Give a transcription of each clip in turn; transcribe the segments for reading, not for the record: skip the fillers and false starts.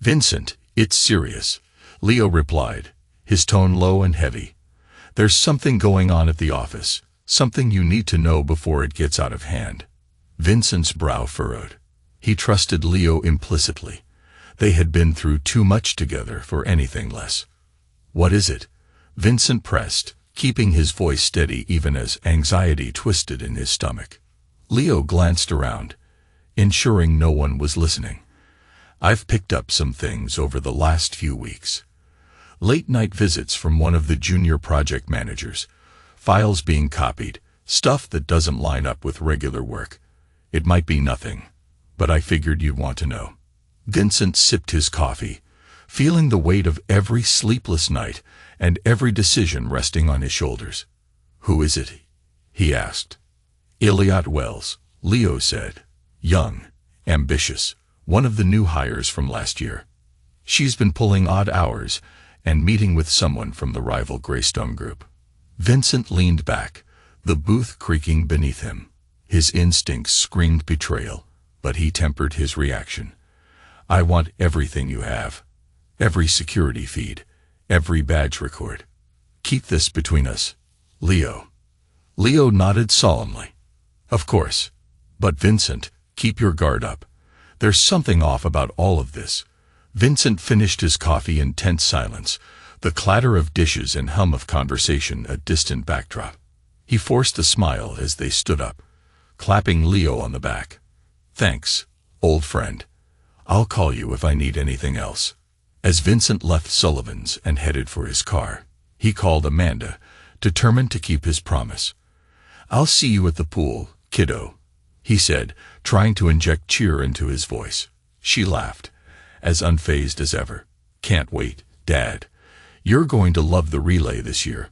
"Vincent, it's serious," Leo replied, his tone low and heavy. "There's something going on at the office, something you need to know before it gets out of hand." Vincent's brow furrowed. He trusted Leo implicitly. They had been through too much together for anything less. "What is it?" Vincent pressed, keeping his voice steady even as anxiety twisted in his stomach. Leo glanced around, ensuring no one was listening. "I've picked up some things over the last few weeks. Late-night visits from one of the junior project managers, files being copied, stuff that doesn't line up with regular work. It might be nothing, but I figured you'd want to know." Vincent sipped his coffee, feeling the weight of every sleepless night and every decision resting on his shoulders. "Who is it?" he asked. "Elliot Wells," Leo said. "Young, ambitious, one of the new hires from last year. She's been pulling odd hours and meeting with someone from the rival Greystone Group." Vincent leaned back, the booth creaking beneath him. His instincts screamed betrayal, but he tempered his reaction. "I want everything you have. Every security feed, every badge record. Keep this between us, Leo." Leo nodded solemnly. "Of course. But Vincent, keep your guard up. There's something off about all of this." Vincent finished his coffee in tense silence, the clatter of dishes and hum of conversation a distant backdrop. He forced a smile as they stood up, clapping Leo on the back. "Thanks, old friend. I'll call you if I need anything else." As Vincent left Sullivan's and headed for his car, he called Amanda, determined to keep his promise. "I'll see you at the pool, kiddo," he said, trying to inject cheer into his voice. She laughed, as unfazed as ever. "Can't wait, Dad. You're going to love the relay this year."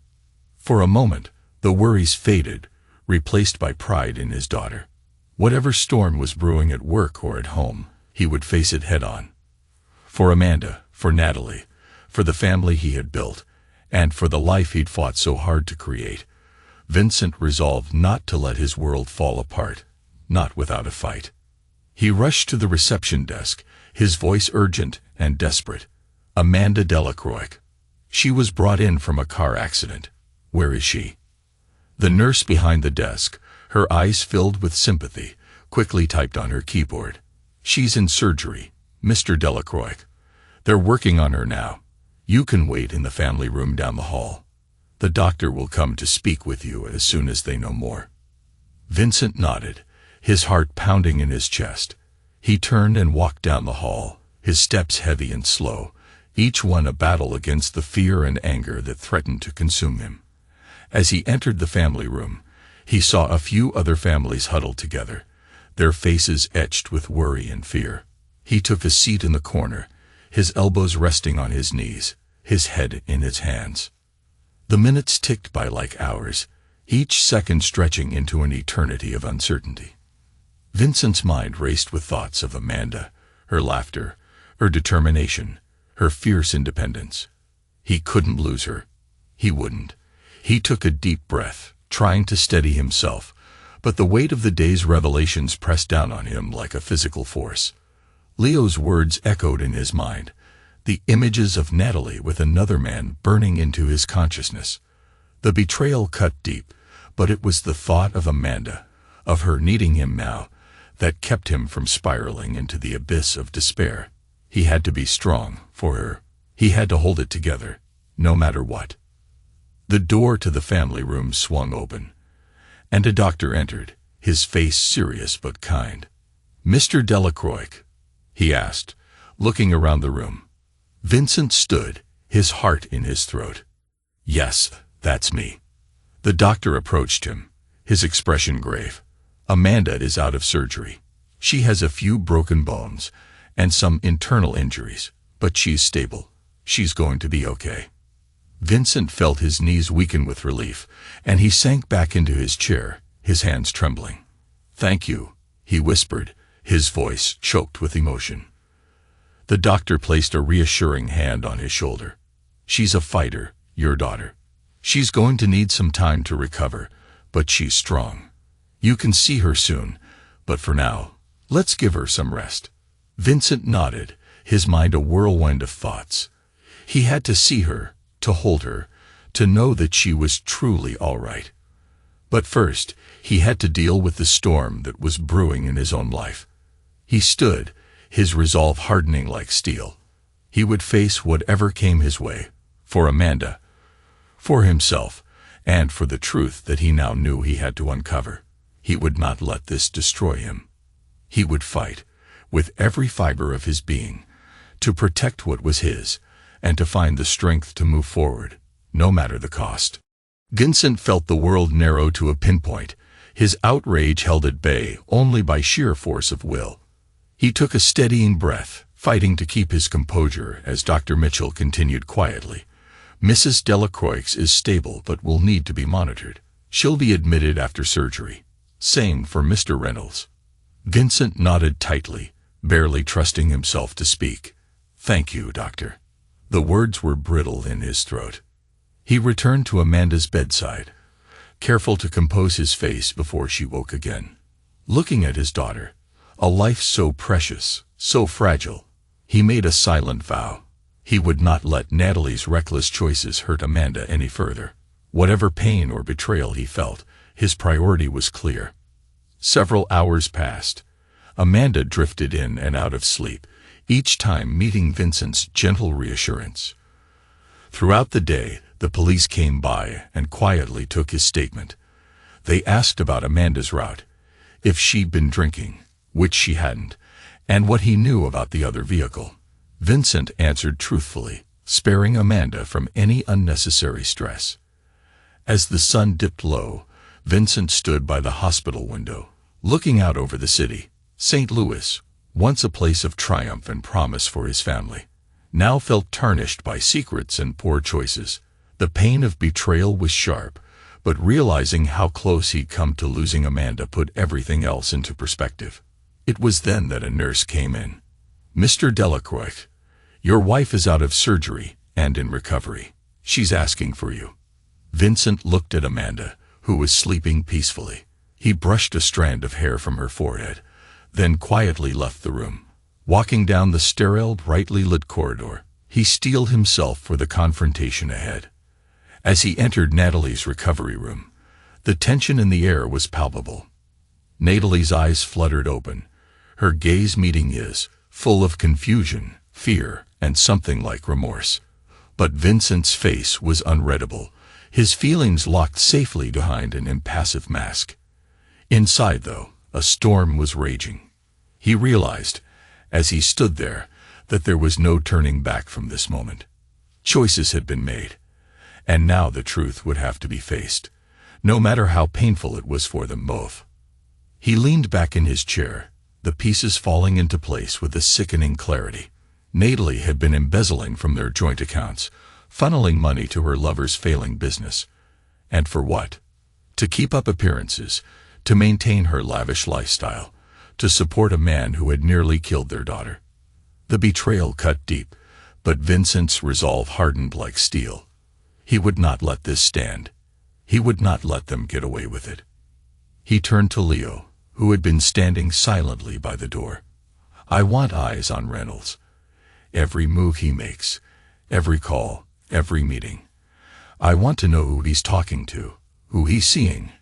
For a moment, the worries faded, replaced by pride in his daughter. Whatever storm was brewing at work or at home, he would face it head-on. For Amanda, for Natalie, for the family he had built, and for the life he'd fought so hard to create, Vincent resolved not to let his world fall apart, not without a fight. He rushed to the reception desk, his voice urgent and desperate. "Amanda Delacroix. She was brought in from a car accident. Where is she?" The nurse behind the desk, her eyes filled with sympathy, quickly typed on her keyboard. "She's in surgery, Mr. Delacroix. They're working on her now. You can wait in the family room down the hall. The doctor will come to speak with you as soon as they know more." Vincent nodded, his heart pounding in his chest. He turned and walked down the hall, his steps heavy and slow, each one a battle against the fear and anger that threatened to consume him. As he entered the family room, he saw a few other families huddled together, their faces etched with worry and fear. He took a seat in the corner, his elbows resting on his knees, his head in his hands. The minutes ticked by like hours, each second stretching into an eternity of uncertainty. Vincent's mind raced with thoughts of Amanda, her laughter, her determination, her fierce independence. He couldn't lose her. He wouldn't. He took a deep breath, trying to steady himself, but the weight of the day's revelations pressed down on him like a physical force. Leo's words echoed in his mind, the images of Natalie with another man burning into his consciousness. The betrayal cut deep, but it was the thought of Amanda, of her needing him now, that kept him from spiraling into the abyss of despair. He had to be strong for her. He had to hold it together, no matter what. The door to the family room swung open, and a doctor entered, his face serious but kind. "Mr. Delacroix?" he asked, looking around the room. Vincent stood, his heart in his throat. "Yes, that's me." The doctor approached him, his expression grave. "Amanda is out of surgery. She has a few broken bones and some internal injuries, but she's stable. She's going to be okay." Vincent felt his knees weaken with relief, and he sank back into his chair, his hands trembling. "Thank you," he whispered, his voice choked with emotion. The doctor placed a reassuring hand on his shoulder. "She's a fighter, your daughter. She's going to need some time to recover, but she's strong. You can see her soon, but for now, let's give her some rest." Vincent nodded, his mind a whirlwind of thoughts. He had to see her, to hold her, to know that she was truly all right. But first, he had to deal with the storm that was brewing in his own life. He stood, his resolve hardening like steel. He would face whatever came his way, for Amanda, for himself, and for the truth that he now knew he had to uncover. He would not let this destroy him. He would fight, with every fiber of his being, to protect what was his, and to find the strength to move forward, no matter the cost. Vincent felt the world narrow to a pinpoint, his outrage held at bay only by sheer force of will. He took a steadying breath, fighting to keep his composure as Dr. Mitchell continued quietly. Mrs. Delacroix is stable but will need to be monitored. She'll be admitted after surgery. Same for Mr. Reynolds. Vincent nodded tightly, barely trusting himself to speak. Thank you, doctor. The words were brittle in his throat. He returned to Amanda's bedside, careful to compose his face before she woke again. Looking at his daughter, a life so precious, so fragile, he made a silent vow. He would not let Natalie's reckless choices hurt Amanda any further. Whatever pain or betrayal he felt, his priority was clear. Several hours passed. Amanda drifted in and out of sleep, each time meeting Vincent's gentle reassurance. Throughout the day, the police came by and quietly took his statement. They asked about Amanda's route, if she'd been drinking, which she hadn't, and what he knew about the other vehicle. Vincent answered truthfully, sparing Amanda from any unnecessary stress. As the sun dipped low, Vincent stood by the hospital window, looking out over the city. St. Louis, once a place of triumph and promise for his family, now felt tarnished by secrets and poor choices. The pain of betrayal was sharp, but realizing how close he'd come to losing Amanda put everything else into perspective. It was then that a nurse came in. Mr. Delacroix, your wife is out of surgery and in recovery. She's asking for you. Vincent looked at Amanda, who was sleeping peacefully. He brushed a strand of hair from her forehead, then quietly left the room. Walking down the sterile, brightly lit corridor, he steeled himself for the confrontation ahead. As he entered Natalie's recovery room, the tension in the air was palpable. Natalie's eyes fluttered open, her gaze meeting his, full of confusion, fear, and something like remorse. But Vincent's face was unreadable, his feelings locked safely behind an impassive mask. Inside, though, a storm was raging. He realized, as he stood there, that there was no turning back from this moment. Choices had been made, and now the truth would have to be faced, no matter how painful it was for them both. He leaned back in his chair, the pieces falling into place with a sickening clarity. Natalie had been embezzling from their joint accounts, funneling money to her lover's failing business. And for what? To keep up appearances, to maintain her lavish lifestyle, to support a man who had nearly killed their daughter. The betrayal cut deep, but Vincent's resolve hardened like steel. He would not let this stand. He would not let them get away with it. He turned to Leo, who had been standing silently by the door. I want eyes on Reynolds. Every move he makes, every call, every meeting. I want to know who he's talking to, who he's seeing,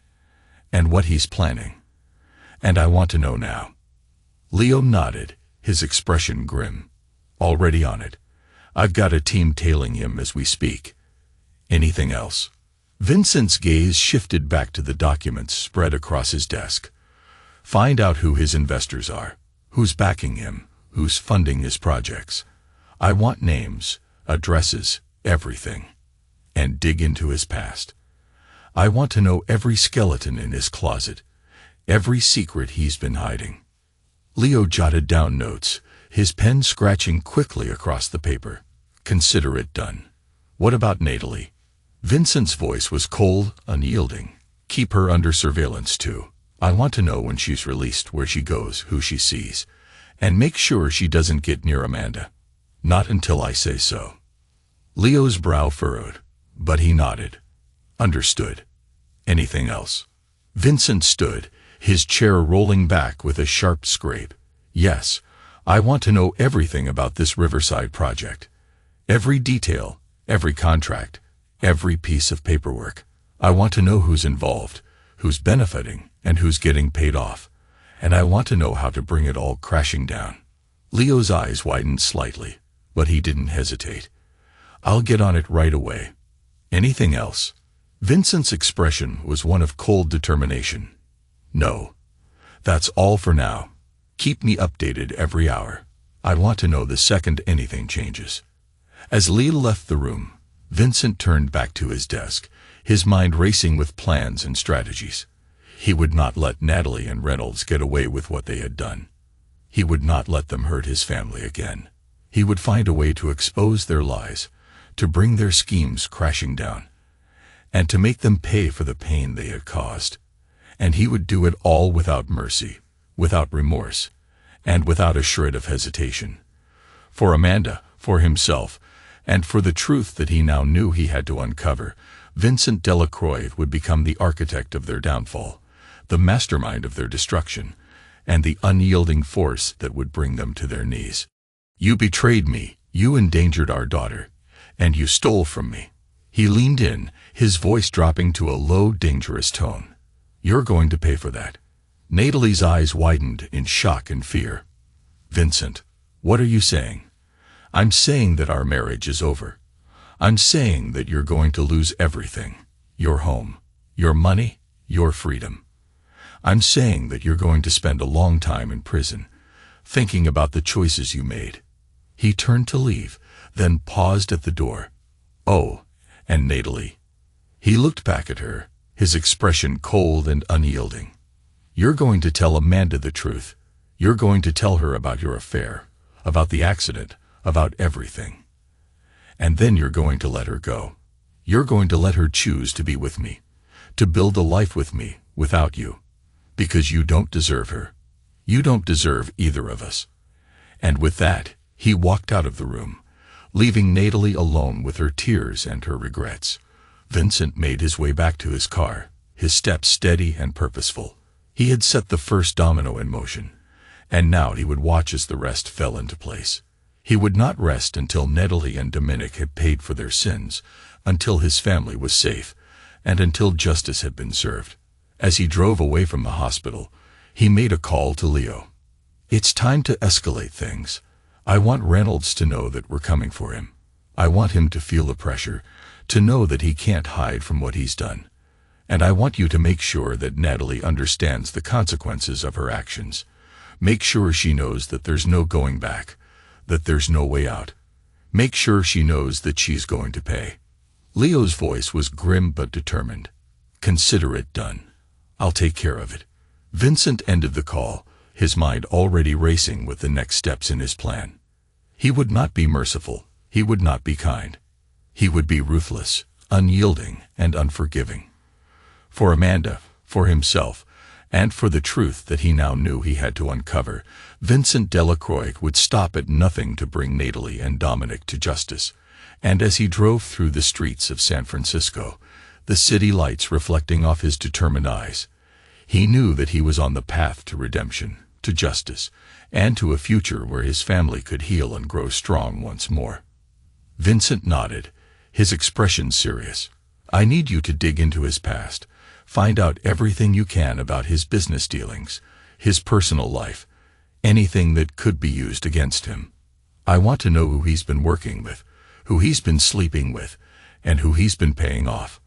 and what he's planning. And I want to know now. Leo nodded, his expression grim. Already on it. I've got a team tailing him as we speak. Anything else? Vincent's gaze shifted back to the documents spread across his desk. Find out who his investors are, who's backing him, who's funding his projects. I want names, addresses, everything. And dig into his past. I want to know every skeleton in his closet, every secret he's been hiding. Leo jotted down notes, his pen scratching quickly across the paper. Consider it done. What about Natalie? Vincent's voice was cold, unyielding. Keep her under surveillance too. I want to know when she's released, where she goes, who she sees, and make sure she doesn't get near Amanda. Not until I say so. Leo's brow furrowed, but he nodded. Understood. Anything else? Vincent stood, his chair rolling back with a sharp scrape. Yes, I want to know everything about this Riverside project. Every detail, every contract, every piece of paperwork. I want to know who's involved, who's benefiting, and who's getting paid off. And I want to know how to bring it all crashing down. Leo's eyes widened slightly, but he didn't hesitate. I'll get on it right away. Anything else? Vincent's expression was one of cold determination. No. That's all for now. Keep me updated every hour. I want to know the second anything changes. As Leo left the room, Vincent turned back to his desk, his mind racing with plans and strategies. He would not let Natalie and Reynolds get away with what they had done. He would not let them hurt his family again. He would find a way to expose their lies, to bring their schemes crashing down, and to make them pay for the pain they had caused. And he would do it all without mercy, without remorse, and without a shred of hesitation. For Amanda, for himself, and for the truth that he now knew he had to uncover, Vincent Delacroix would become the architect of their downfall, the mastermind of their destruction, and the unyielding force that would bring them to their knees. You betrayed me, you endangered our daughter, and you stole from me. He leaned in, his voice dropping to a low, dangerous tone. You're going to pay for that. Natalie's eyes widened in shock and fear. Vincent, what are you saying? I'm saying that our marriage is over. I'm saying that you're going to lose everything. Your home, your money, your freedom. I'm saying that you're going to spend a long time in prison, thinking about the choices you made. He turned to leave, then paused at the door. Oh, and Natalie. He looked back at her, his expression cold and unyielding. You're going to tell Amanda the truth. You're going to tell her about your affair, about the accident, about everything. And then you're going to let her go. You're going to let her choose to be with me, to build a life with me, without you. Because you don't deserve her. You don't deserve either of us. And with that, he walked out of the room, leaving Natalie alone with her tears and her regrets. Vincent made his way back to his car, his steps steady and purposeful. He had set the first domino in motion, and now he would watch as the rest fell into place. He would not rest until Natalie and Dominic had paid for their sins, until his family was safe, and until justice had been served. As he drove away from the hospital, he made a call to Leo. It's time to escalate things. I want Reynolds to know that we're coming for him. I want him to feel the pressure, to know that he can't hide from what he's done. And I want you to make sure that Natalie understands the consequences of her actions. Make sure she knows that there's no going back, that there's no way out. Make sure she knows that she's going to pay. Leo's voice was grim but determined. Consider it done. I'll take care of it. Vincent ended the call, his mind already racing with the next steps in his plan. He would not be merciful. He would not be kind. He would be ruthless, unyielding, and unforgiving. For Amanda, for himself, and for the truth that he now knew he had to uncover, Vincent Delacroix would stop at nothing to bring Natalie and Dominic to justice. And as he drove through the streets of San Francisco, the city lights reflecting off his determined eyes, he knew that he was on the path to redemption, to justice, and to a future where his family could heal and grow strong once more. Vincent nodded, his expression serious. I need you to dig into his past, find out everything you can about his business dealings, his personal life, anything that could be used against him. I want to know who he's been working with, who he's been sleeping with, and who he's been paying off.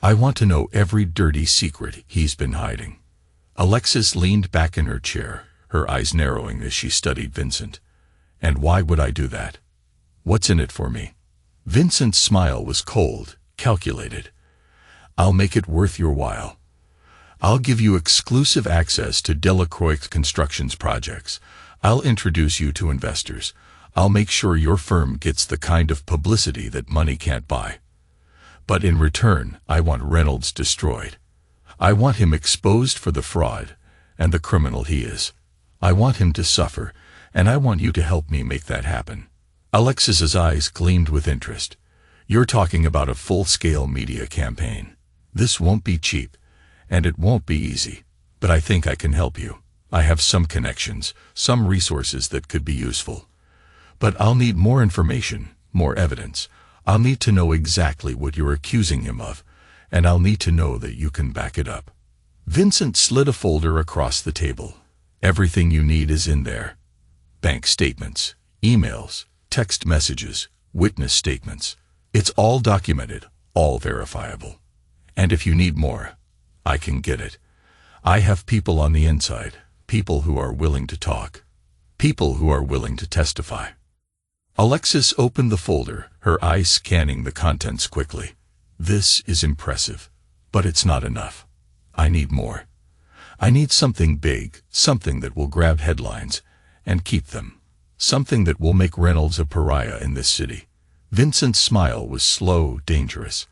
I want to know every dirty secret he's been hiding. Alexis leaned back in her chair, her eyes narrowing as she studied Vincent. And why would I do that? What's in it for me? Vincent's smile was cold, calculated. I'll make it worth your while. I'll give you exclusive access to Delacroix Construction's projects. I'll introduce you to investors. I'll make sure your firm gets the kind of publicity that money can't buy. But in return, I want Reynolds destroyed. I want him exposed for the fraud and the criminal he is. I want him to suffer, and I want you to help me make that happen. Alexis's eyes gleamed with interest. You're talking about a full-scale media campaign. This won't be cheap, and it won't be easy, but I think I can help you. I have some connections, some resources that could be useful. But I'll need more information, more evidence. I'll need to know exactly what you're accusing him of, and I'll need to know that you can back it up." Vincent slid a folder across the table. "Everything you need is in there. Bank statements, emails, text messages, witness statements. It's all documented, all verifiable. And if you need more, I can get it. I have people on the inside, people who are willing to talk, people who are willing to testify." Alexis opened the folder, her eyes scanning the contents quickly. "This is impressive, but it's not enough. I need more. I need something big, something that will grab headlines and keep them. Something that will make Reynolds a pariah in this city." Vincent's smile was slow, dangerous.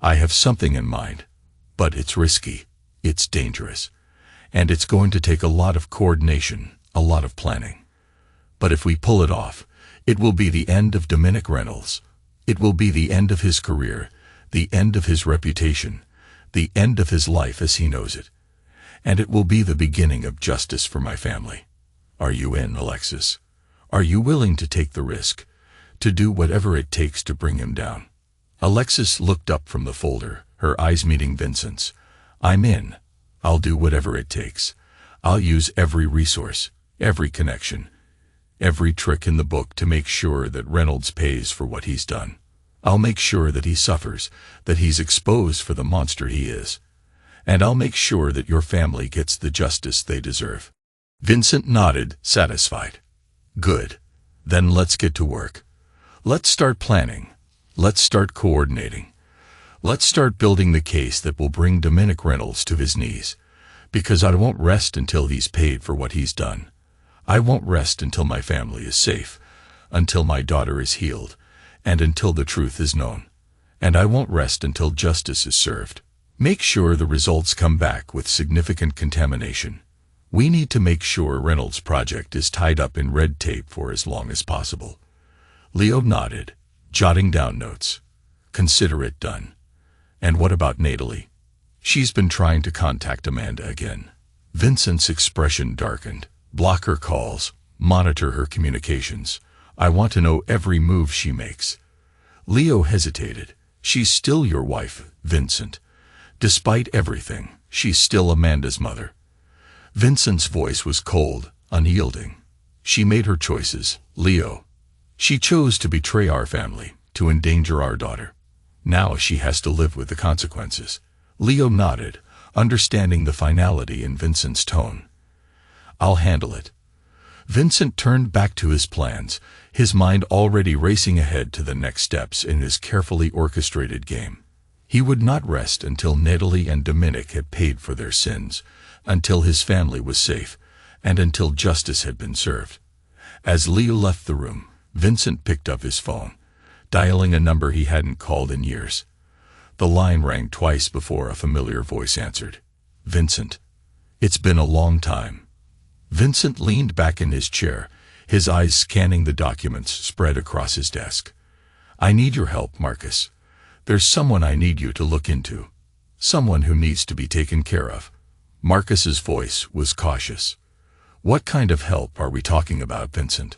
"I have something in mind, but it's risky, it's dangerous, and it's going to take a lot of coordination, a lot of planning. But if we pull it off, it will be the end of Dominic Reynolds. It will be the end of his career, the end of his reputation, the end of his life as he knows it. And it will be the beginning of justice for my family. Are you in, Alexis? Are you willing to take the risk, to do whatever it takes to bring him down?" Alexis looked up from the folder, her eyes meeting Vincent's. "I'm in. I'll do whatever it takes. I'll use every resource, every connection, every trick in the book to make sure that Reynolds pays for what he's done. I'll make sure that he suffers, that he's exposed for the monster he is. And I'll make sure that your family gets the justice they deserve." Vincent nodded, satisfied. "Good. Then let's get to work. Let's start planning. Let's start coordinating. Let's start building the case that will bring Dominic Reynolds to his knees. Because I won't rest until he's paid for what he's done. I won't rest until my family is safe, until my daughter is healed, and until the truth is known. And I won't rest until justice is served. Make sure the results come back with significant contamination. We need to make sure Reynolds' project is tied up in red tape for as long as possible." Leo nodded, jotting down notes. "Consider it done. And what about Natalie? She's been trying to contact Amanda again." Vincent's expression darkened. "Block her calls, monitor her communications. I want to know every move she makes." Leo hesitated. "She's still your wife, Vincent. Despite everything, she's still Amanda's mother." Vincent's voice was cold, unyielding. "She made her choices, Leo. She chose to betray our family, to endanger our daughter. Now she has to live with the consequences." Leo nodded, understanding the finality in Vincent's tone. "I'll handle it." Vincent turned back to his plans, his mind already racing ahead to the next steps in his carefully orchestrated game. He would not rest until Natalie and Dominic had paid for their sins, until his family was safe, and until justice had been served. As Leo left the room, Vincent picked up his phone, dialing a number he hadn't called in years. The line rang twice before a familiar voice answered. "Vincent, it's been a long time." Vincent leaned back in his chair, his eyes scanning the documents spread across his desk. "I need your help, Marcus. There's someone I need you to look into. Someone who needs to be taken care of." Marcus's voice was cautious. "What kind of help are we talking about, Vincent?"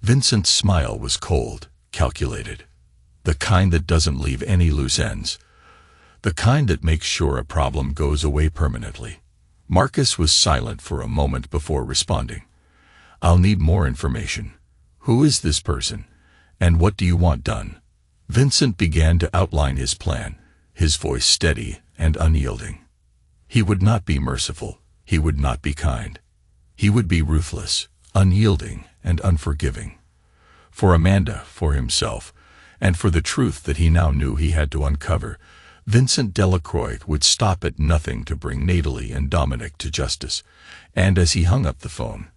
Vincent's smile was cold, calculated. "The kind that doesn't leave any loose ends. The kind that makes sure a problem goes away permanently." Marcus was silent for a moment before responding. "I'll need more information. Who is this person? And what do you want done?" Vincent began to outline his plan, his voice steady and unyielding. He would not be merciful. He would not be kind. He would be ruthless, unyielding, and unforgiving. For Amanda, for himself, and for the truth that he now knew he had to uncover, Vincent Delacroix would stop at nothing to bring Natalie and Dominic to justice. And as he hung up the phone,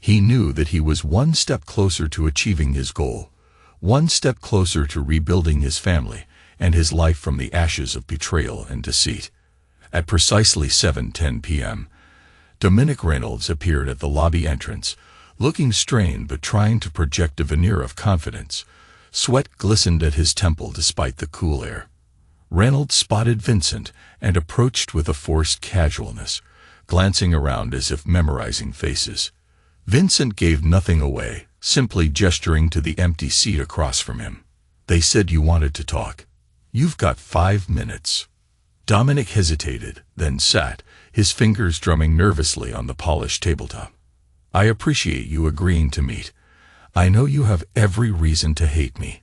he knew that he was one step closer to achieving his goal, one step closer to rebuilding his family and his life from the ashes of betrayal and deceit. At precisely 7:10 p.m., Dominic Reynolds appeared at the lobby entrance, looking strained but trying to project a veneer of confidence. Sweat glistened at his temple despite the cool air. Reynolds spotted Vincent and approached with a forced casualness, glancing around as if memorizing faces. Vincent gave nothing away, simply gesturing to the empty seat across from him. They said you wanted to talk. You've got 5 minutes. Dominic hesitated, then sat, his fingers drumming nervously on the polished tabletop. I appreciate you agreeing to meet. I know you have every reason to hate me.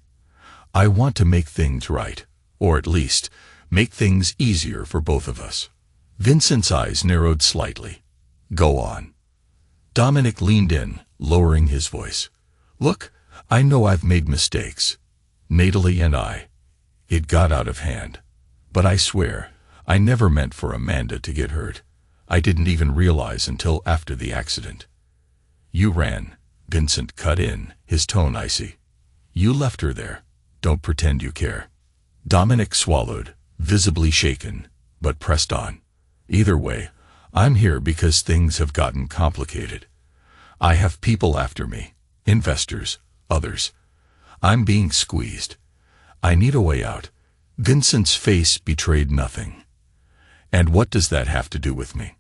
I want to make things right, or at least, make things easier for both of us. Vincent's eyes narrowed slightly. Go on. Dominic leaned in, lowering his voice. Look, I know I've made mistakes. Natalie and I. It got out of hand. But I swear, I never meant for Amanda to get hurt. I didn't even realize until after the accident. You ran, Vincent cut in, his tone icy. You left her there. Don't pretend you care. Dominic swallowed, visibly shaken, but pressed on. Either way, I'm here because things have gotten complicated. I have people after me, investors, others. I'm being squeezed. I need a way out. Vincent's face betrayed nothing. And what does that have to do with me?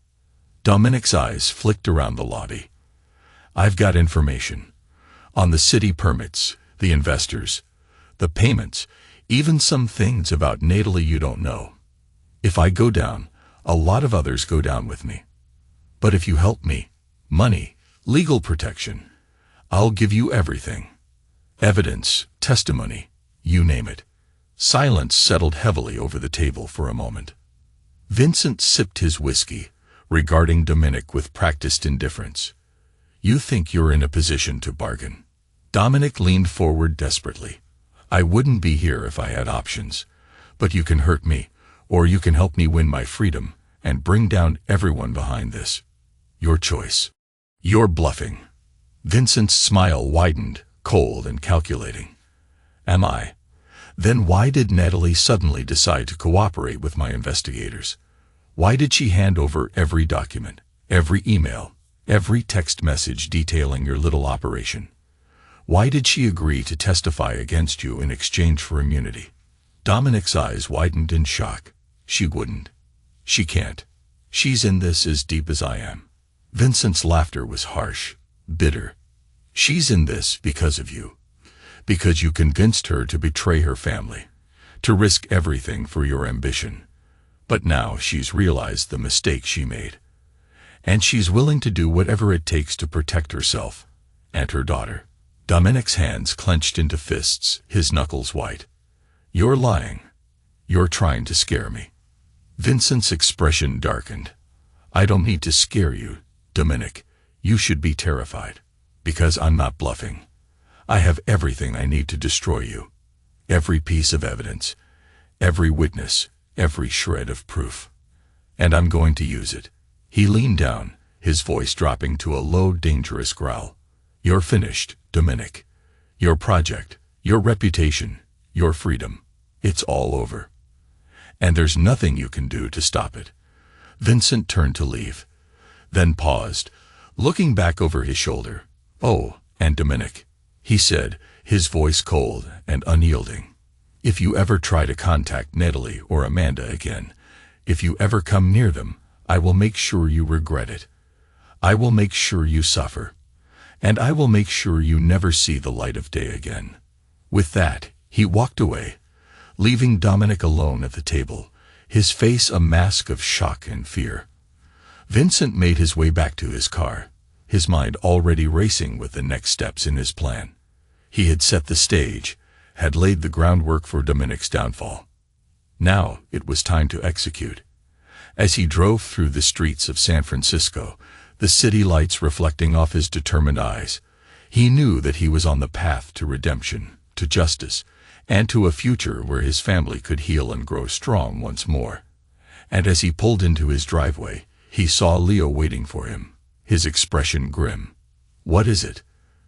Dominic's eyes flicked around the lobby. I've got information. On the city permits, the investors, the payments, even some things about Natalie you don't know. If I go down, a lot of others go down with me. But if you help me, money, legal protection, I'll give you everything. Evidence, testimony, you name it. Silence settled heavily over the table for a moment. Vincent sipped his whiskey, regarding Dominic with practiced indifference. You think you're in a position to bargain? Dominic leaned forward desperately. I wouldn't be here if I had options. But you can hurt me, or you can help me win my freedom, and bring down everyone behind this. Your choice. You're bluffing. Vincent's smile widened, cold and calculating. Am I? Then why did Natalie suddenly decide to cooperate with my investigators? Why did she hand over every document, every email, every text message detailing your little operation? Why did she agree to testify against you in exchange for immunity? Dominic's eyes widened in shock. She wouldn't. She can't. She's in this as deep as I am. Vincent's laughter was harsh, bitter. She's in this because of you. Because you convinced her to betray her family, to risk everything for your ambition. But now she's realized the mistake she made. And she's willing to do whatever it takes to protect herself and her daughter. Dominic's hands clenched into fists, his knuckles white. You're lying. You're trying to scare me. Vincent's expression darkened. I don't need to scare you, Dominic. You should be terrified. Because I'm not bluffing. I have everything I need to destroy you. Every piece of evidence, every witness, every shred of proof. And I'm going to use it. He leaned down, his voice dropping to a low, dangerous growl. You're finished, Dominic. Your project, your reputation, your freedom. It's all over. And there's nothing you can do to stop it. Vincent turned to leave, then paused, looking back over his shoulder. Oh, and Dominic, he said, his voice cold and unyielding. If you ever try to contact Natalie or Amanda again, if you ever come near them, I will make sure you regret it. I will make sure you suffer. And I will make sure you never see the light of day again. With that, he walked away, leaving Dominic alone at the table, his face a mask of shock and fear. Vincent made his way back to his car, his mind already racing with the next steps in his plan. He had set the stage, had laid the groundwork for Dominic's downfall. Now it was time to execute. As he drove through the streets of San Francisco, the city lights reflecting off his determined eyes, he knew that he was on the path to redemption, to justice, and to a future where his family could heal and grow strong once more. And as he pulled into his driveway, he saw Leo waiting for him, his expression grim. What is it?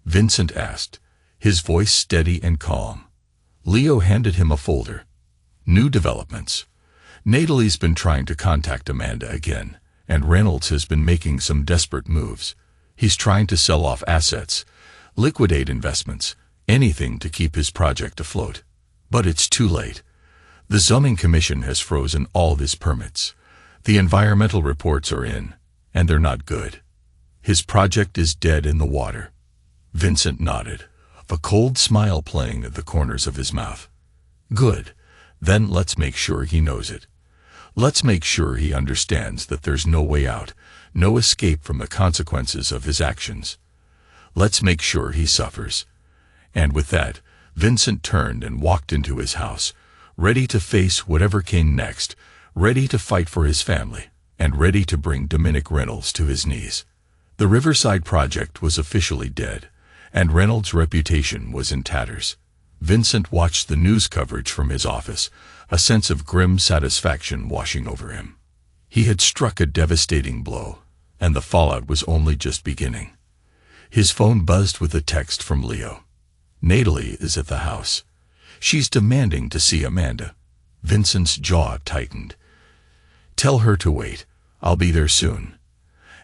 Vincent asked, his voice steady and calm. Leo handed him a folder. New developments. Natalie's been trying to contact Amanda again, and Reynolds has been making some desperate moves. He's trying to sell off assets, liquidate investments, anything to keep his project afloat. But it's too late. The zoning commission has frozen all his permits. The environmental reports are in. and they're not good. His project is dead in the water. Vincent nodded, a cold smile playing at the corners of his mouth. Good. Then let's make sure he knows it. Let's make sure he understands that there's no way out, no escape from the consequences of his actions. Let's make sure he suffers. And with that, Vincent turned and walked into his house, ready to face whatever came next, ready to fight for his family, and ready to bring Dominic Reynolds to his knees. The Riverside Project was officially dead, and Reynolds' reputation was in tatters. Vincent watched the news coverage from his office, a sense of grim satisfaction washing over him. He had struck a devastating blow, and the fallout was only just beginning. His phone buzzed with a text from Leo. Natalie is at the house. She's demanding to see Amanda. Vincent's jaw tightened. Tell her to wait. I'll be there soon.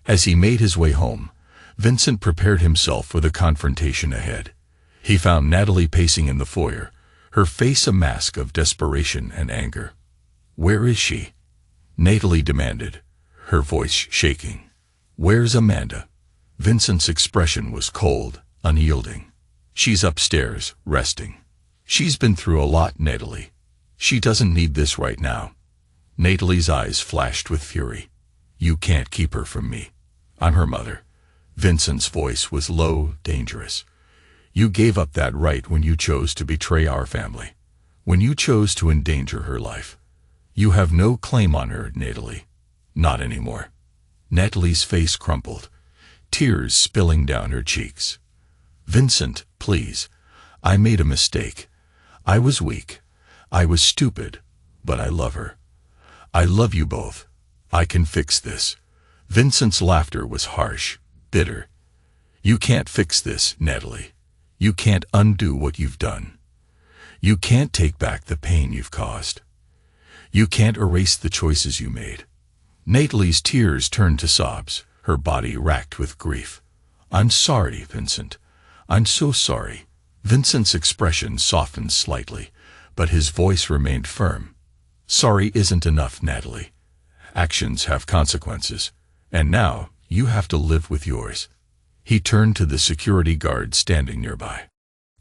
As he made his way home, Vincent prepared himself for the confrontation ahead. He found Natalie pacing in the foyer, her face a mask of desperation and anger. Where is she? Natalie demanded, her voice shaking. Where's Amanda? Vincent's expression was cold, unyielding. She's upstairs, resting. She's been through a lot, Natalie. She doesn't need this right now. Natalie's eyes flashed with fury. You can't keep her from me. I'm her mother. Vincent's voice was low, dangerous. You gave up that right when you chose to betray our family. When you chose to endanger her life. You have no claim on her, Natalie. Not anymore. Natalie's face crumpled, tears spilling down her cheeks. Vincent, please. I made a mistake. I was weak. I was stupid. But I love her. I love you both. I can fix this. Vincent's laughter was harsh, bitter. You can't fix this, Natalie. You can't undo what you've done. You can't take back the pain you've caused. You can't erase the choices you made. Natalie's tears turned to sobs, her body racked with grief. I'm sorry, Vincent. I'm so sorry. Vincent's expression softened slightly, but his voice remained firm. Sorry isn't enough, Natalie. Actions have consequences, and now you have to live with yours. He turned to the security guard standing nearby.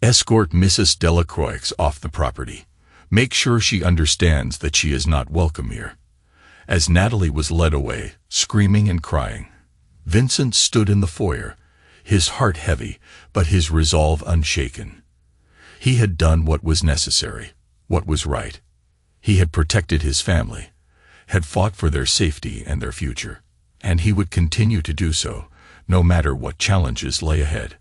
Escort Mrs. Delacroix off the property. Make sure she understands that she is not welcome here. As Natalie was led away, screaming and crying, Vincent stood in the foyer, his heart heavy, but his resolve unshaken. He had done what was necessary, what was right. He had protected his family, had fought for their safety and their future, and he would continue to do so, no matter what challenges lay ahead.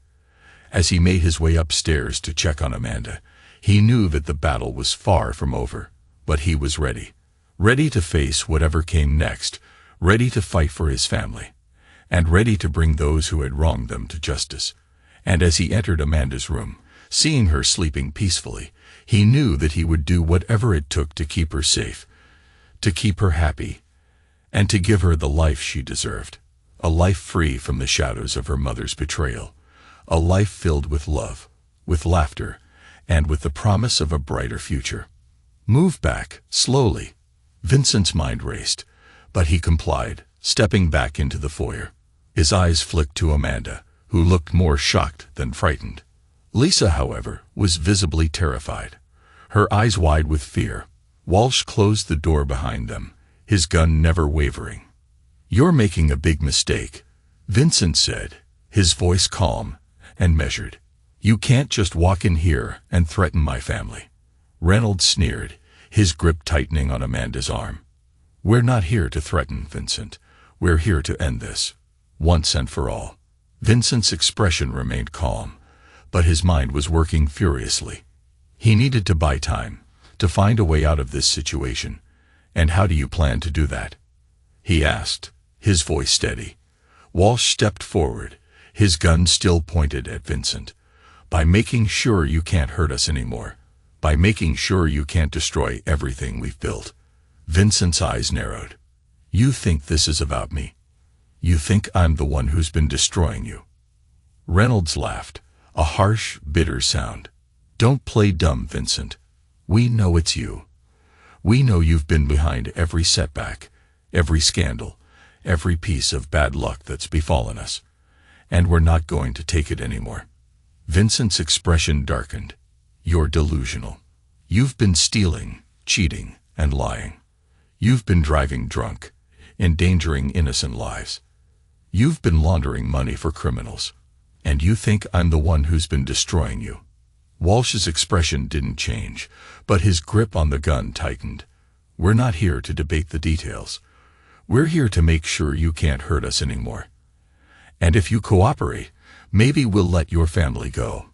As he made his way upstairs to check on Amanda, he knew that the battle was far from over, but he was ready. Ready to face whatever came next, ready to fight for his family, and ready to bring those who had wronged them to justice. And as he entered Amanda's room, seeing her sleeping peacefully, he knew that he would do whatever it took to keep her safe, to keep her happy, and to give her the life she deserved. A life free from the shadows of her mother's betrayal. A life filled with love, with laughter, and with the promise of a brighter future. Move back, slowly. Vincent's mind raced, but he complied, stepping back into the foyer. His eyes flicked to Amanda, who looked more shocked than frightened. Lisa, however, was visibly terrified, her eyes wide with fear. Walsh closed the door behind them, his gun never wavering. You're making a big mistake, Vincent said, his voice calm and measured. You can't just walk in here and threaten my family. Reynolds sneered, his grip tightening on Amanda's arm. We're not here to threaten, Vincent. We're here to end this, once and for all. Vincent's expression remained calm, but his mind was working furiously. He needed to buy time, to find a way out of this situation. And how do you plan to do that? He asked, his voice steady. Walsh stepped forward, his gun still pointed at Vincent. By making sure you can't hurt us anymore. By making sure you can't destroy everything we've built. Vincent's eyes narrowed. You think this is about me? You think I'm the one who's been destroying you? Reynolds laughed, a harsh, bitter sound. Don't play dumb, Vincent. We know it's you. We know you've been behind every setback, every scandal, every piece of bad luck that's befallen us. And we're not going to take it anymore." Vincent's expression darkened. "You're delusional. You've been stealing, cheating, and lying. You've been driving drunk, endangering innocent lives. You've been laundering money for criminals. And you think I'm the one who's been destroying you." Walsh's expression didn't change, but his grip on the gun tightened. "We're not here to debate the details. We're here to make sure you can't hurt us anymore. And if you cooperate, maybe we'll let your family go."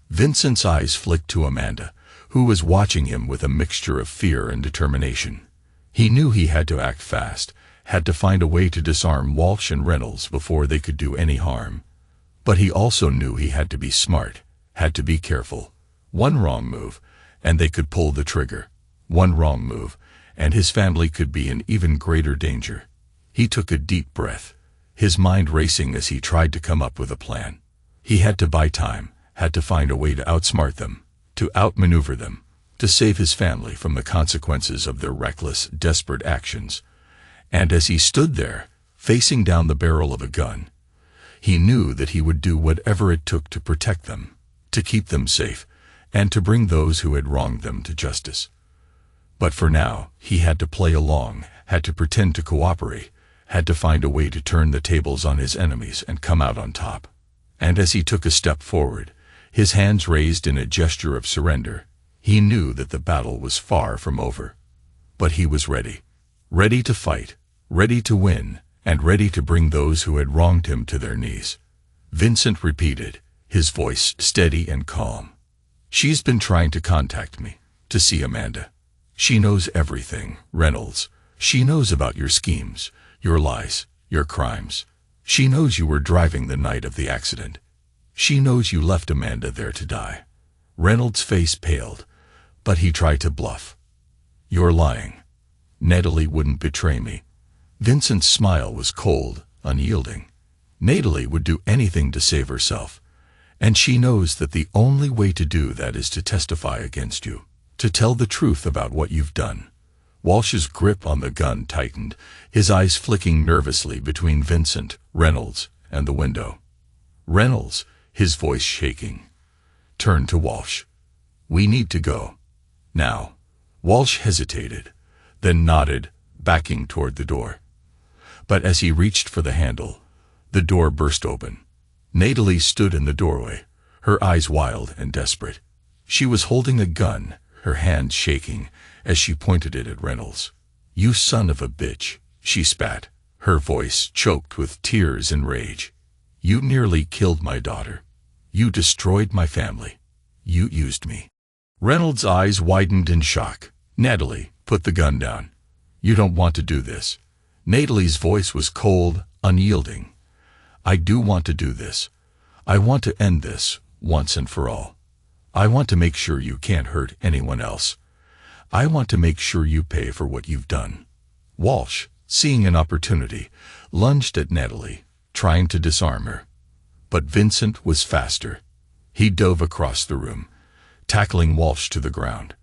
Vincent's eyes flicked to Amanda, who was watching him with a mixture of fear and determination. He knew he had to act fast, had to find a way to disarm Walsh and Reynolds before they could do any harm. But he also knew he had to be smart, had to be careful. One wrong move, and they could pull the trigger. One wrong move, and his family could be in even greater danger. He took a deep breath, his mind racing as he tried to come up with a plan. He had to buy time, had to find a way to outsmart them, to outmaneuver them, to save his family from the consequences of their reckless, desperate actions. And as he stood there, facing down the barrel of a gun, he knew that he would do whatever it took to protect them, to keep them safe, and to bring those who had wronged them to justice. But for now, he had to play along, had to pretend to cooperate, had to find a way to turn the tables on his enemies and come out on top. And as he took a step forward, his hands raised in a gesture of surrender, he knew that the battle was far from over. But he was ready. Ready to fight, ready to win, and ready to bring those who had wronged him to their knees. Vincent repeated, his voice steady and calm. "She's been trying to contact me, to see Amanda. She knows everything, Reynolds. She knows about your schemes, your lies, your crimes. She knows you were driving the night of the accident. She knows you left Amanda there to die." Reynolds' face paled, but he tried to bluff. "You're lying. Natalie wouldn't betray me." Vincent's smile was cold, unyielding. "Natalie would do anything to save herself. And she knows that the only way to do that is to testify against you, to tell the truth about what you've done." Walsh's grip on the gun tightened, his eyes flicking nervously between Vincent, Reynolds, and the window. Reynolds, his voice shaking, turned to Walsh. "We need to go. Now." Walsh hesitated, then nodded, backing toward the door. But as he reached for the handle, the door burst open. Natalie stood in the doorway, her eyes wild and desperate. She was holding a gun, her hand shaking, as she pointed it at Reynolds. "You son of a bitch," she spat, her voice choked with tears and rage. "You nearly killed my daughter. You destroyed my family. You used me." Reynolds' eyes widened in shock. "Natalie, put the gun down. You don't want to do this." Natalie's voice was cold, unyielding. "I do want to do this. I want to end this, once and for all. I want to make sure you can't hurt anyone else. I want to make sure you pay for what you've done." Walsh, seeing an opportunity, lunged at Natalie, trying to disarm her. But Vincent was faster. He dove across the room, tackling Walsh to the ground.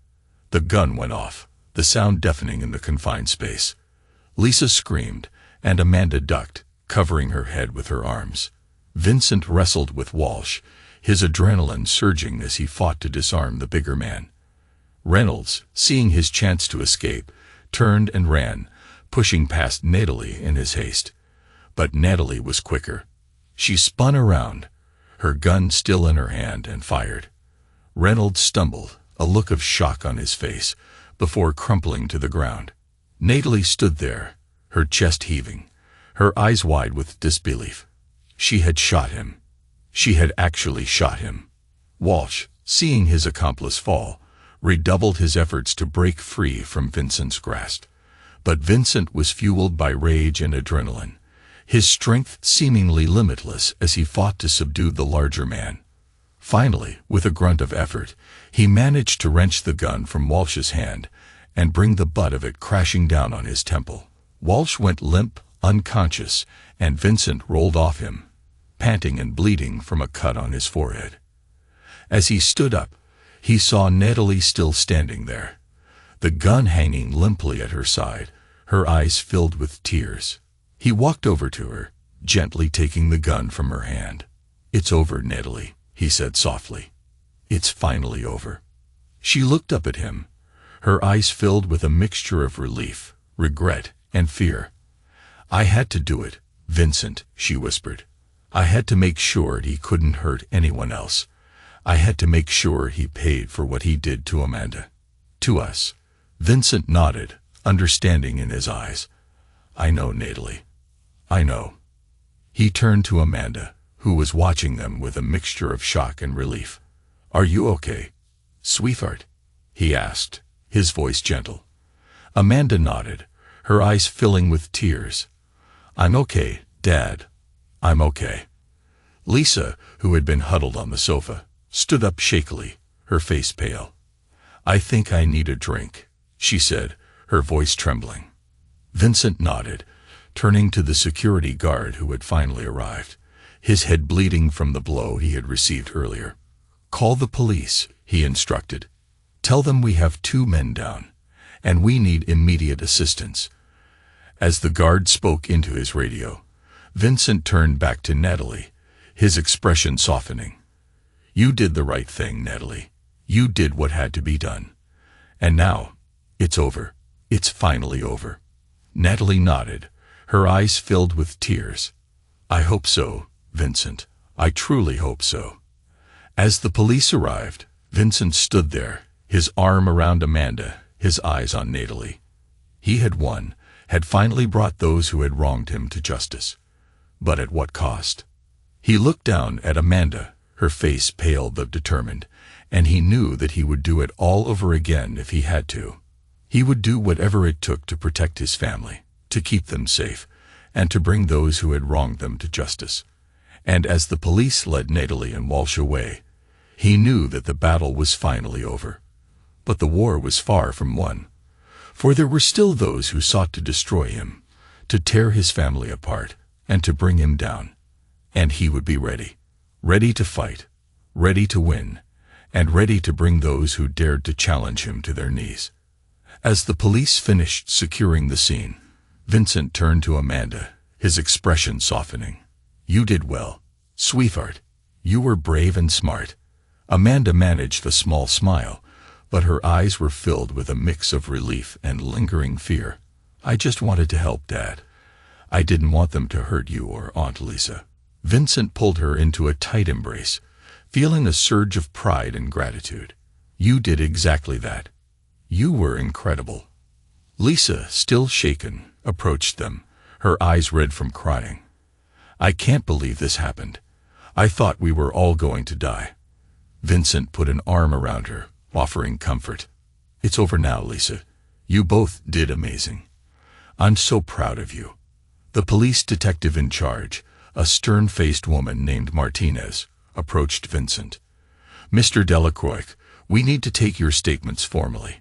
The gun went off, the sound deafening in the confined space. Lisa screamed, and Amanda ducked, covering her head with her arms. Vincent wrestled with Walsh, his adrenaline surging as he fought to disarm the bigger man. Reynolds, seeing his chance to escape, turned and ran, pushing past Natalie in his haste. But Natalie was quicker. She spun around, her gun still in her hand, and fired. Reynolds stumbled, a look of shock on his face, before crumpling to the ground. Natalie stood there, her chest heaving, her eyes wide with disbelief. She had shot him. She had actually shot him. Walsh, seeing his accomplice fall, redoubled his efforts to break free from Vincent's grasp. But Vincent was fueled by rage and adrenaline, his strength seemingly limitless as he fought to subdue the larger man. Finally, with a grunt of effort, he managed to wrench the gun from Walsh's hand and bring the butt of it crashing down on his temple. Walsh went limp, unconscious, and Vincent rolled off him, panting and bleeding from a cut on his forehead. As he stood up, he saw Natalie still standing there, the gun hanging limply at her side, her eyes filled with tears. He walked over to her, gently taking the gun from her hand. "It's over, Natalie," he said softly. "It's finally over." She looked up at him, her eyes filled with a mixture of relief, regret, and fear. "I had to do it, Vincent," she whispered. "I had to make sure he couldn't hurt anyone else. I had to make sure he paid for what he did to Amanda. To us." Vincent nodded, understanding in his eyes. "I know, Natalie. I know." He turned to Amanda, who was watching them with a mixture of shock and relief. "Are you okay, sweetheart?" he asked, his voice gentle. Amanda nodded, her eyes filling with tears. "I'm okay, Dad. I'm okay." Lisa, who had been huddled on the sofa, stood up shakily, her face pale. "I think I need a drink," she said, her voice trembling. Vincent nodded, turning to the security guard who had finally arrived, his head bleeding from the blow he had received earlier. "Call the police," he instructed. "Tell them we have 2 men down, and we need immediate assistance." As the guard spoke into his radio, Vincent turned back to Natalie, his expression softening. "You did the right thing, Natalie. You did what had to be done. And now, it's over. It's finally over." Natalie nodded, her eyes filled with tears. "I hope so, Vincent. I truly hope so." As the police arrived, Vincent stood there, his arm around Amanda, his eyes on Natalie. He had won, had finally brought those who had wronged him to justice. But at what cost? He looked down at Amanda, her face pale but determined, and he knew that he would do it all over again if he had to. He would do whatever it took to protect his family, to keep them safe, and to bring those who had wronged them to justice. And as the police led Natalie and Walsh away, he knew that the battle was finally over. But the war was far from won, for there were still those who sought to destroy him, to tear his family apart, and to bring him down. And he would be ready, ready to fight, ready to win, and ready to bring those who dared to challenge him to their knees. As the police finished securing the scene, Vincent turned to Amanda, his expression softening. "You did well, sweetheart. You were brave and smart." Amanda managed a small smile, but her eyes were filled with a mix of relief and lingering fear. "I just wanted to help, Dad. I didn't want them to hurt you or Aunt Lisa." Vincent pulled her into a tight embrace, feeling a surge of pride and gratitude. "You did exactly that. You were incredible." Lisa, still shaken, approached them, her eyes red from crying. "I can't believe this happened. I thought we were all going to die." Vincent put an arm around her, offering comfort. "It's over now, Lisa. You both did amazing. I'm so proud of you." The police detective in charge, a stern-faced woman named Martinez, approached Vincent. "Mr. Delacroix, we need to take your statements formally,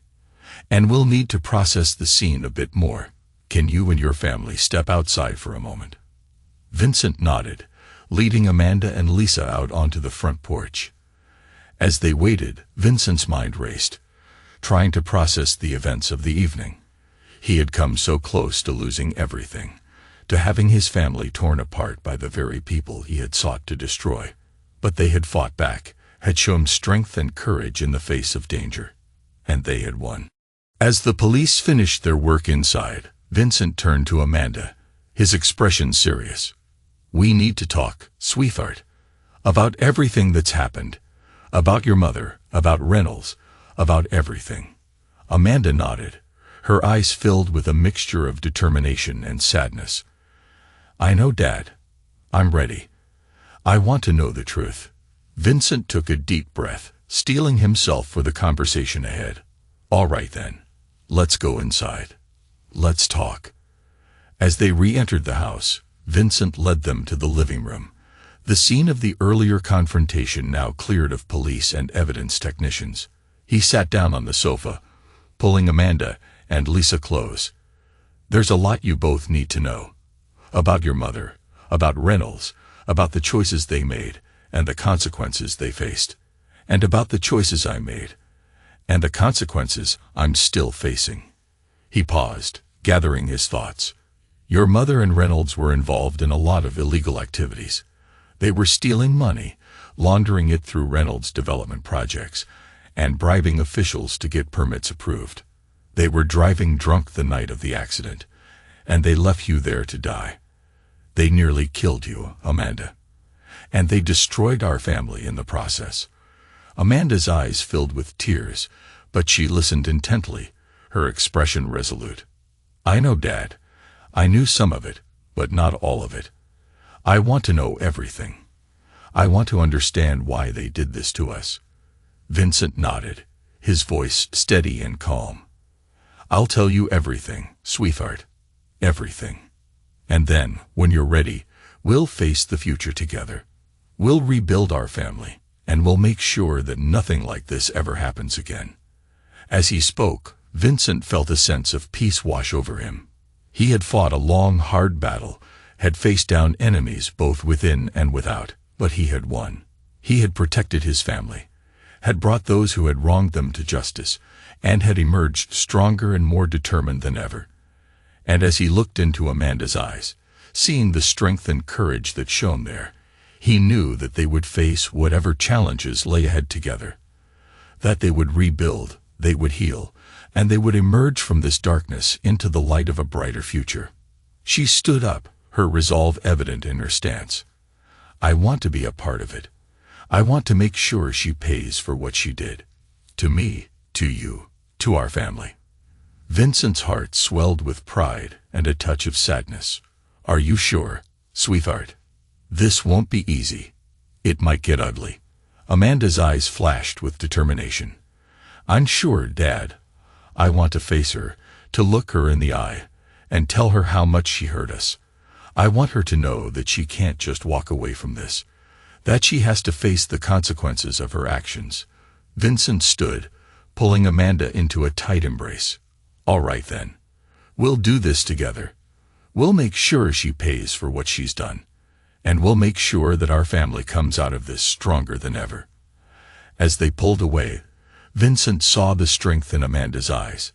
and we'll need to process the scene a bit more. Can you and your family step outside for a moment?" Vincent nodded, leading Amanda and Lisa out onto the front porch. As they waited, Vincent's mind raced, trying to process the events of the evening. He had come so close to losing everything, to having his family torn apart by the very people he had sought to destroy. But they had fought back, had shown strength and courage in the face of danger, and they had won. As the police finished their work inside, Vincent turned to Amanda, his expression serious. "We need to talk, sweetheart, about everything that's happened, about your mother, about Reynolds, about everything." Amanda nodded, her eyes filled with a mixture of determination and sadness. "I know, Dad. I'm ready. I want to know the truth." Vincent took a deep breath, steeling himself for the conversation ahead. "All right then. Let's go inside. Let's talk." As they re-entered the house, Vincent led them to the living room, the scene of the earlier confrontation now cleared of police and evidence technicians. He sat down on the sofa, pulling Amanda and Lisa close. "There's a lot you both need to know. About your mother, about Reynolds, about the choices they made, and the consequences they faced. And about the choices I made, and the consequences I'm still facing." He paused, gathering his thoughts. Your mother and Reynolds were involved in a lot of illegal activities. They were stealing money, laundering it through Reynolds' development projects, and bribing officials to get permits approved. They were driving drunk the night of the accident, and they left you there to die. They nearly killed you, Amanda. And they destroyed our family in the process. Amanda's eyes filled with tears, but she listened intently, her expression resolute. I know, Dad. I knew some of it, but not all of it. I want to know everything. I want to understand why they did this to us. Vincent nodded, his voice steady and calm. I'll tell you everything, sweetheart. Everything. And then, when you're ready, we'll face the future together. We'll rebuild our family, and we'll make sure that nothing like this ever happens again. As he spoke, Vincent felt a sense of peace wash over him. He had fought a long, hard battle, had faced down enemies both within and without, but he had won. He had protected his family, had brought those who had wronged them to justice, and had emerged stronger and more determined than ever. And as he looked into Amanda's eyes, seeing the strength and courage that shone there, he knew that they would face whatever challenges lay ahead together, that they would rebuild, they would heal, and they would emerge from this darkness into the light of a brighter future. She stood up, her resolve evident in her stance. I want to be a part of it. I want to make sure she pays for what she did. To me, to you, to our family. Vincent's heart swelled with pride and a touch of sadness. Are you sure, sweetheart? This won't be easy. It might get ugly. Amanda's eyes flashed with determination. I'm sure, Dad. I want to face her, to look her in the eye, and tell her how much she hurt us. I want her to know that she can't just walk away from this, that she has to face the consequences of her actions. Vincent stood, pulling Amanda into a tight embrace. All right then. We'll do this together. We'll make sure she pays for what she's done, and we'll make sure that our family comes out of this stronger than ever. As they pulled away, Vincent saw the strength in Amanda's eyes,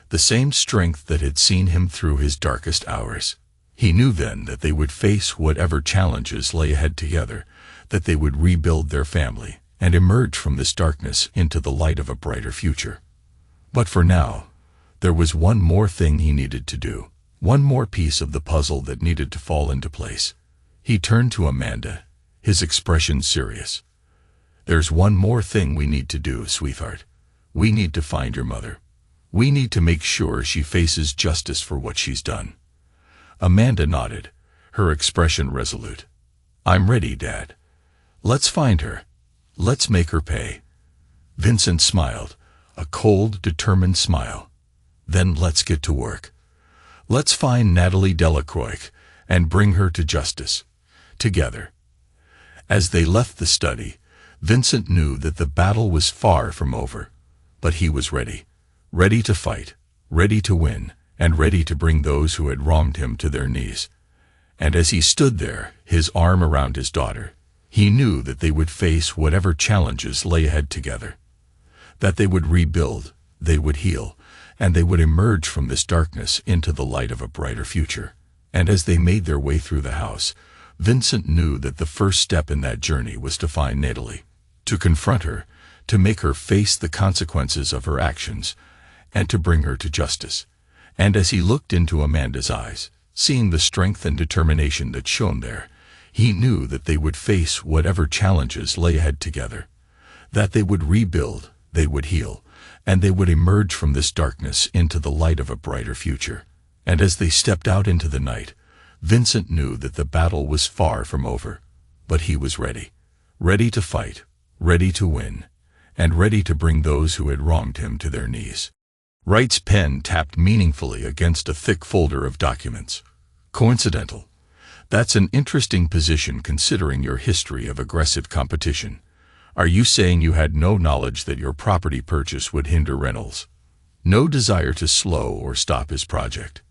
the same strength that had seen him through his darkest hours. He knew then that they would face whatever challenges lay ahead together, that they would rebuild their family and emerge from this darkness into the light of a brighter future. But for now, there was one more thing he needed to do, one more piece of the puzzle that needed to fall into place. He turned to Amanda, his expression serious. There's one more thing we need to do, sweetheart. We need to find your mother. We need to make sure she faces justice for what she's done. Amanda nodded, her expression resolute. I'm ready, Dad. Let's find her. Let's make her pay. Vincent smiled, a cold, determined smile. Then let's get to work. Let's find Natalie Delacroix and bring her to justice. Together. As they left the study, Vincent knew that the battle was far from over, but he was ready. Ready to fight, ready to win, and ready to bring those who had wronged him to their knees. And as he stood there, his arm around his daughter, he knew that they would face whatever challenges lay ahead together, that they would rebuild, they would heal, and they would emerge from this darkness into the light of a brighter future. And as they made their way through the house, Vincent knew that the first step in that journey was to find Natalie, to confront her, to make her face the consequences of her actions, and to bring her to justice. And as he looked into Amanda's eyes, seeing the strength and determination that shone there, he knew that they would face whatever challenges lay ahead together, that they would rebuild, they would heal, and they would emerge from this darkness into the light of a brighter future. And as they stepped out into the night, Vincent knew that the battle was far from over, but he was ready. Ready to fight, ready to win, and ready to bring those who had wronged him to their knees. Wright's pen tapped meaningfully against a thick folder of documents. Coincidental. That's an interesting position considering your history of aggressive competition. Are you saying you had no knowledge that your property purchase would hinder Reynolds? No desire to slow or stop his project?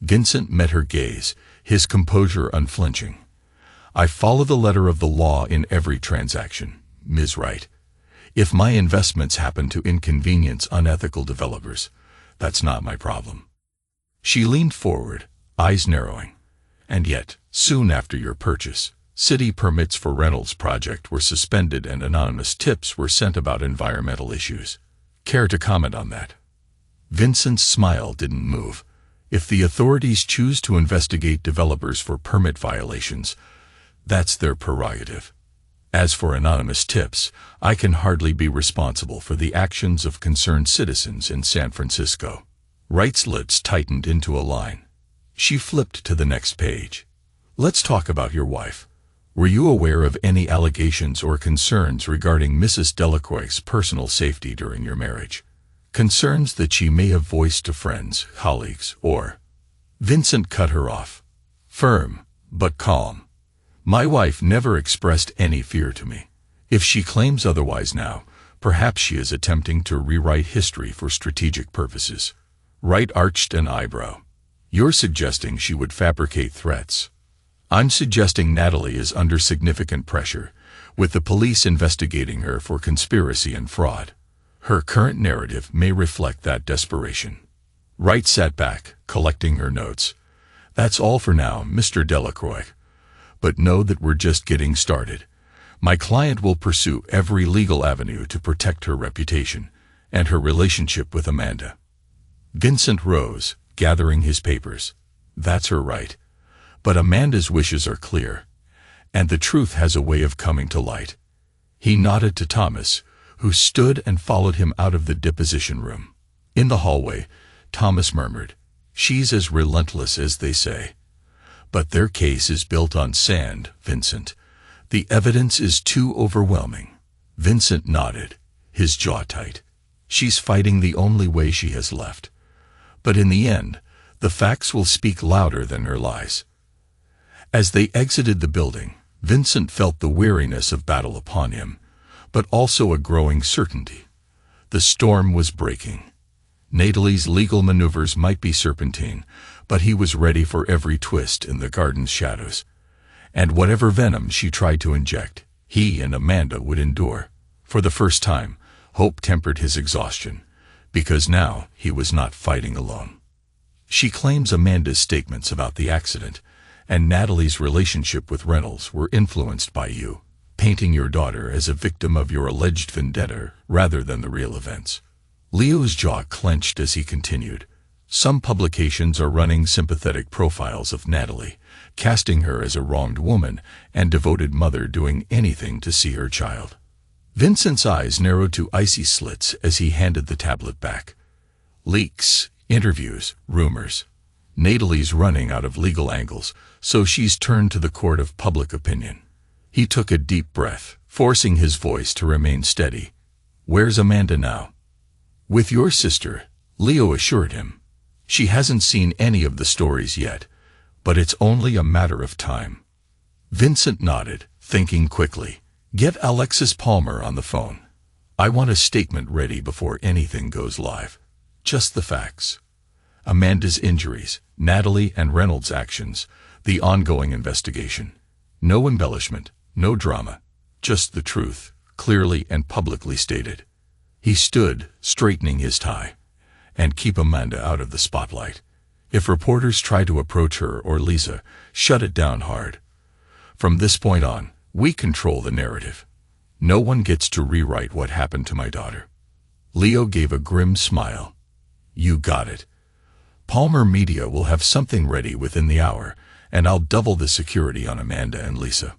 Vincent met her gaze, his composure unflinching. I follow the letter of the law in every transaction, Ms. Wright. If my investments happen to inconvenience unethical developers, that's not my problem. She leaned forward, eyes narrowing. And yet, soon after your purchase, city permits for Reynolds project were suspended and anonymous tips were sent about environmental issues. Care to comment on that? Vincent's smile didn't move. If the authorities choose to investigate developers for permit violations, that's their prerogative. As for anonymous tips, I can hardly be responsible for the actions of concerned citizens in San Francisco. Wright's lips tightened into a line. She flipped to the next page. Let's talk about your wife. Were you aware of any allegations or concerns regarding Mrs. Delacroix's personal safety during your marriage? Concerns that she may have voiced to friends, colleagues, or... Vincent cut her off. Firm, but calm. My wife never expressed any fear to me. If she claims otherwise now, perhaps she is attempting to rewrite history for strategic purposes. Wright arched an eyebrow. You're suggesting she would fabricate threats. I'm suggesting Natalie is under significant pressure, with the police investigating her for conspiracy and fraud. Her current narrative may reflect that desperation. Wright sat back, collecting her notes. That's all for now, Mr. Delacroix. But know that we're just getting started. My client will pursue every legal avenue to protect her reputation and her relationship with Amanda. Vincent rose, gathering his papers. That's her right. But Amanda's wishes are clear, and the truth has a way of coming to light. He nodded to Thomas, who stood and followed him out of the deposition room. In the hallway, Thomas murmured, "She's as relentless as they say." But their case is built on sand, Vincent. The evidence is too overwhelming. Vincent nodded, his jaw tight. She's fighting the only way she has left. But in the end, the facts will speak louder than her lies. As they exited the building, Vincent felt the weariness of battle upon him, but also a growing certainty. The storm was breaking. Natalie's legal maneuvers might be serpentine, but he was ready for every twist in the garden's shadows. And whatever venom she tried to inject, he and Amanda would endure. For the first time, hope tempered his exhaustion, because now he was not fighting alone. She claims Amanda's statements about the accident and Natalie's relationship with Reynolds were influenced by you, painting your daughter as a victim of your alleged vendetta rather than the real events. Leo's jaw clenched as he continued. Some publications are running sympathetic profiles of Natalie, casting her as a wronged woman and devoted mother doing anything to see her child. Vincent's eyes narrowed to icy slits as he handed the tablet back. Leaks, interviews, rumors. Natalie's running out of legal angles, so she's turned to the court of public opinion. He took a deep breath, forcing his voice to remain steady. Where's Amanda now? With your sister, Leo assured him. She hasn't seen any of the stories yet, but it's only a matter of time. Vincent nodded, thinking quickly. Get Alexis Palmer on the phone. I want a statement ready before anything goes live. Just the facts. Amanda's injuries, Natalie and Reynolds' actions, the ongoing investigation. No embellishment, no drama, just the truth, clearly and publicly stated. He stood, straightening his tie. And keep Amanda out of the spotlight. If reporters try to approach her or Lisa, shut it down hard. From this point on, we control the narrative. No one gets to rewrite what happened to my daughter. Leo gave a grim smile. You got it. Palmer Media will have something ready within the hour, and I'll double the security on Amanda and Lisa.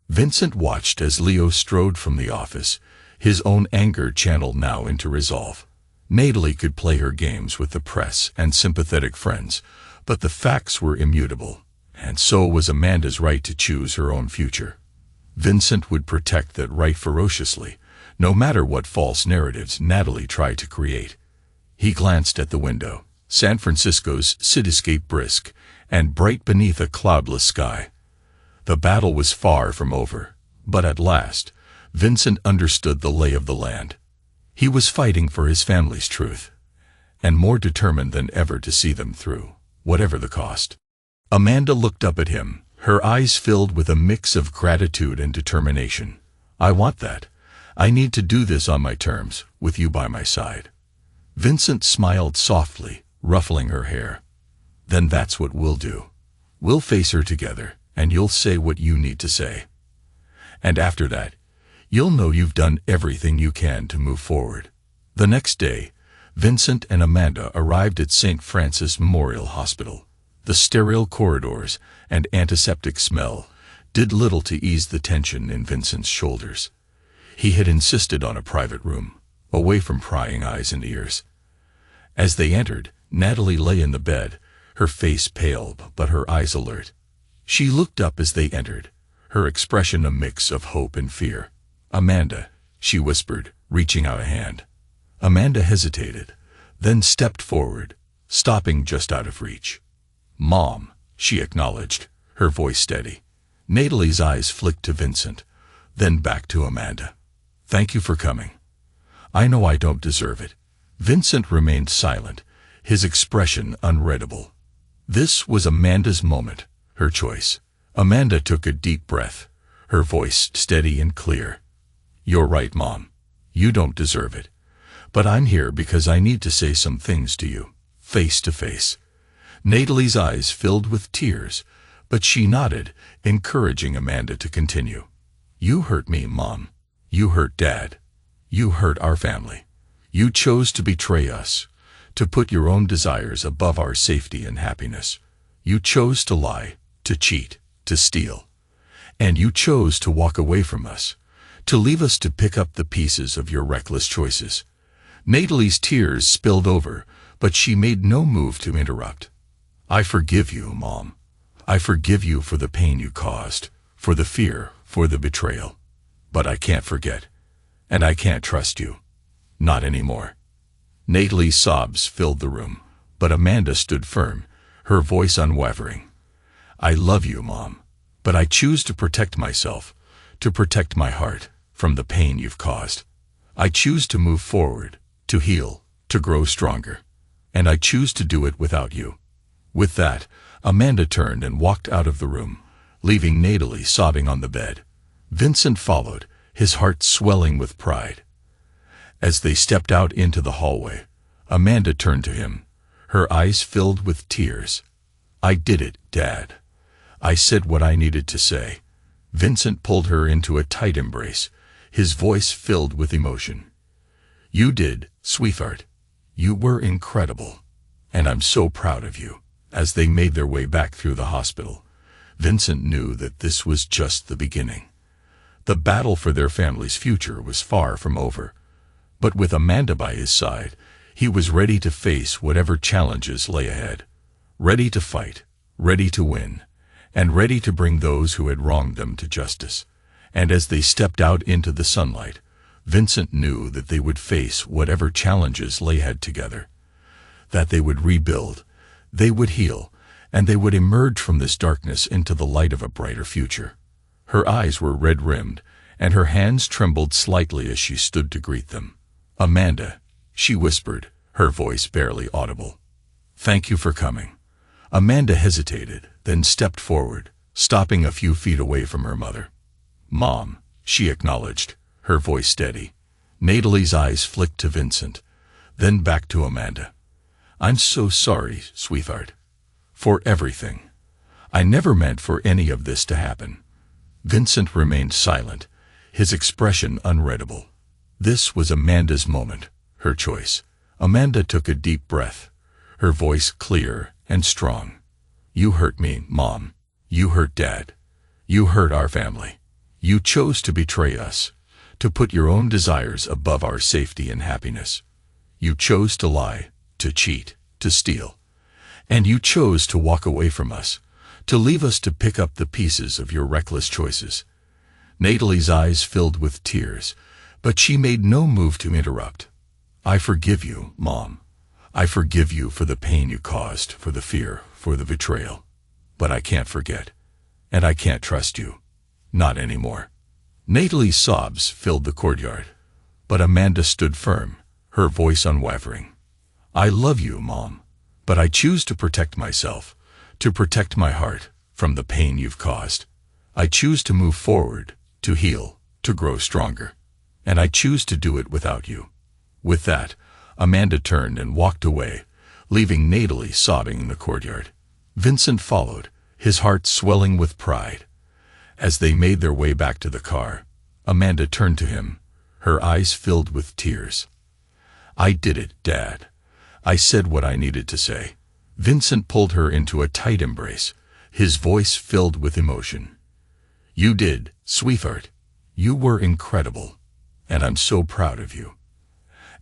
Vincent watched as Leo strode from the office, his own anger channeled now into resolve. Natalie could play her games with the press and sympathetic friends, but the facts were immutable, and so was Amanda's right to choose her own future. Vincent would protect that right ferociously, no matter what false narratives Natalie tried to create. He glanced at the window. San Francisco's cityscape brisk and bright beneath a cloudless sky. The battle was far from over, but at last, Vincent understood the lay of the land. He was fighting for his family's truth, and more determined than ever to see them through, whatever the cost. Amanda looked up at him, her eyes filled with a mix of gratitude and determination. I want that. I need to do this on my terms, with you by my side. Vincent smiled softly, ruffling her hair. Then that's what we'll do. We'll face her together, and you'll say what you need to say. And after that, you'll know you've done everything you can to move forward. The next day, Vincent and Amanda arrived at St. Francis Memorial Hospital. The sterile corridors and antiseptic smell did little to ease the tension in Vincent's shoulders. He had insisted on a private room, away from prying eyes and ears. As they entered, Natalie lay in the bed, her face pale but her eyes alert. She looked up as they entered, her expression a mix of hope and fear. "Amanda," she whispered, reaching out a hand. Amanda hesitated, then stepped forward, stopping just out of reach. "Mom," she acknowledged, her voice steady. Natalie's eyes flicked to Vincent, then back to Amanda. "Thank you for coming. I know I don't deserve it." Vincent remained silent, his expression unreadable. This was Amanda's moment, her choice. Amanda took a deep breath, her voice steady and clear. "You're right, Mom. You don't deserve it. But I'm here because I need to say some things to you, face to face." Natalie's eyes filled with tears, but she nodded, encouraging Amanda to continue. "You hurt me, Mom. You hurt Dad. You hurt our family. You chose to betray us, to put your own desires above our safety and happiness. You chose to lie, to cheat, to steal. And you chose to walk away from us, to leave us to pick up the pieces of your reckless choices." Natalie's tears spilled over, but she made no move to interrupt. "I forgive you, Mom. I forgive you for the pain you caused, for the fear, for the betrayal. But I can't forget, and I can't trust you. Not anymore." Natalie's sobs filled the room, but Amanda stood firm, her voice unwavering. "I love you, Mom, but I choose to protect myself, to protect my heart, from the pain you've caused. I choose to move forward, to heal, to grow stronger. And I choose to do it without you." With that, Amanda turned and walked out of the room, leaving Natalie sobbing on the bed. Vincent followed, his heart swelling with pride. As they stepped out into the hallway, Amanda turned to him, her eyes filled with tears. "I did it, Dad. I said what I needed to say." Vincent pulled her into a tight embrace, his voice filled with emotion. "You did, sweetheart. You were incredible. And I'm so proud of you." As they made their way back through the hospital, Vincent knew that this was just the beginning. The battle for their family's future was far from over. But with Amanda by his side, he was ready to face whatever challenges lay ahead. Ready to fight, ready to win, and ready to bring those who had wronged them to justice. And as they stepped out into the sunlight, Vincent knew that they would face whatever challenges lay ahead together. That they would rebuild, they would heal, and they would emerge from this darkness into the light of a brighter future. Her eyes were red-rimmed, and her hands trembled slightly as she stood to greet them. "Amanda," she whispered, her voice barely audible. "Thank you for coming." Amanda hesitated, then stepped forward, stopping a few feet away from her mother. "Mom," she acknowledged, her voice steady. Natalie's eyes flicked to Vincent, then back to Amanda. "I'm so sorry, sweetheart. For everything. I never meant for any of this to happen." Vincent remained silent, his expression unreadable. This was Amanda's moment, her choice. Amanda took a deep breath, her voice clear and strong. "You hurt me, Mom. You hurt Dad. You hurt our family. You chose to betray us, to put your own desires above our safety and happiness. You chose to lie, to cheat, to steal. And you chose to walk away from us, to leave us to pick up the pieces of your reckless choices." Natalie's eyes filled with tears, but she made no move to interrupt. "I forgive you, Mom. I forgive you for the pain you caused, for the fear, for the betrayal. But I can't forget, and I can't trust you. Not anymore." Natalie's sobs filled the courtyard, but Amanda stood firm, her voice unwavering. "I love you, Mom, but I choose to protect myself, to protect my heart, from the pain you've caused. I choose to move forward, to heal, to grow stronger. And I choose to do it without you." With that, Amanda turned and walked away, leaving Natalie sobbing in the courtyard. Vincent followed, his heart swelling with pride. As they made their way back to the car, Amanda turned to him, her eyes filled with tears. "I did it, Dad. I said what I needed to say." Vincent pulled her into a tight embrace, his voice filled with emotion. "You did, sweetheart. You were incredible, and I'm so proud of you."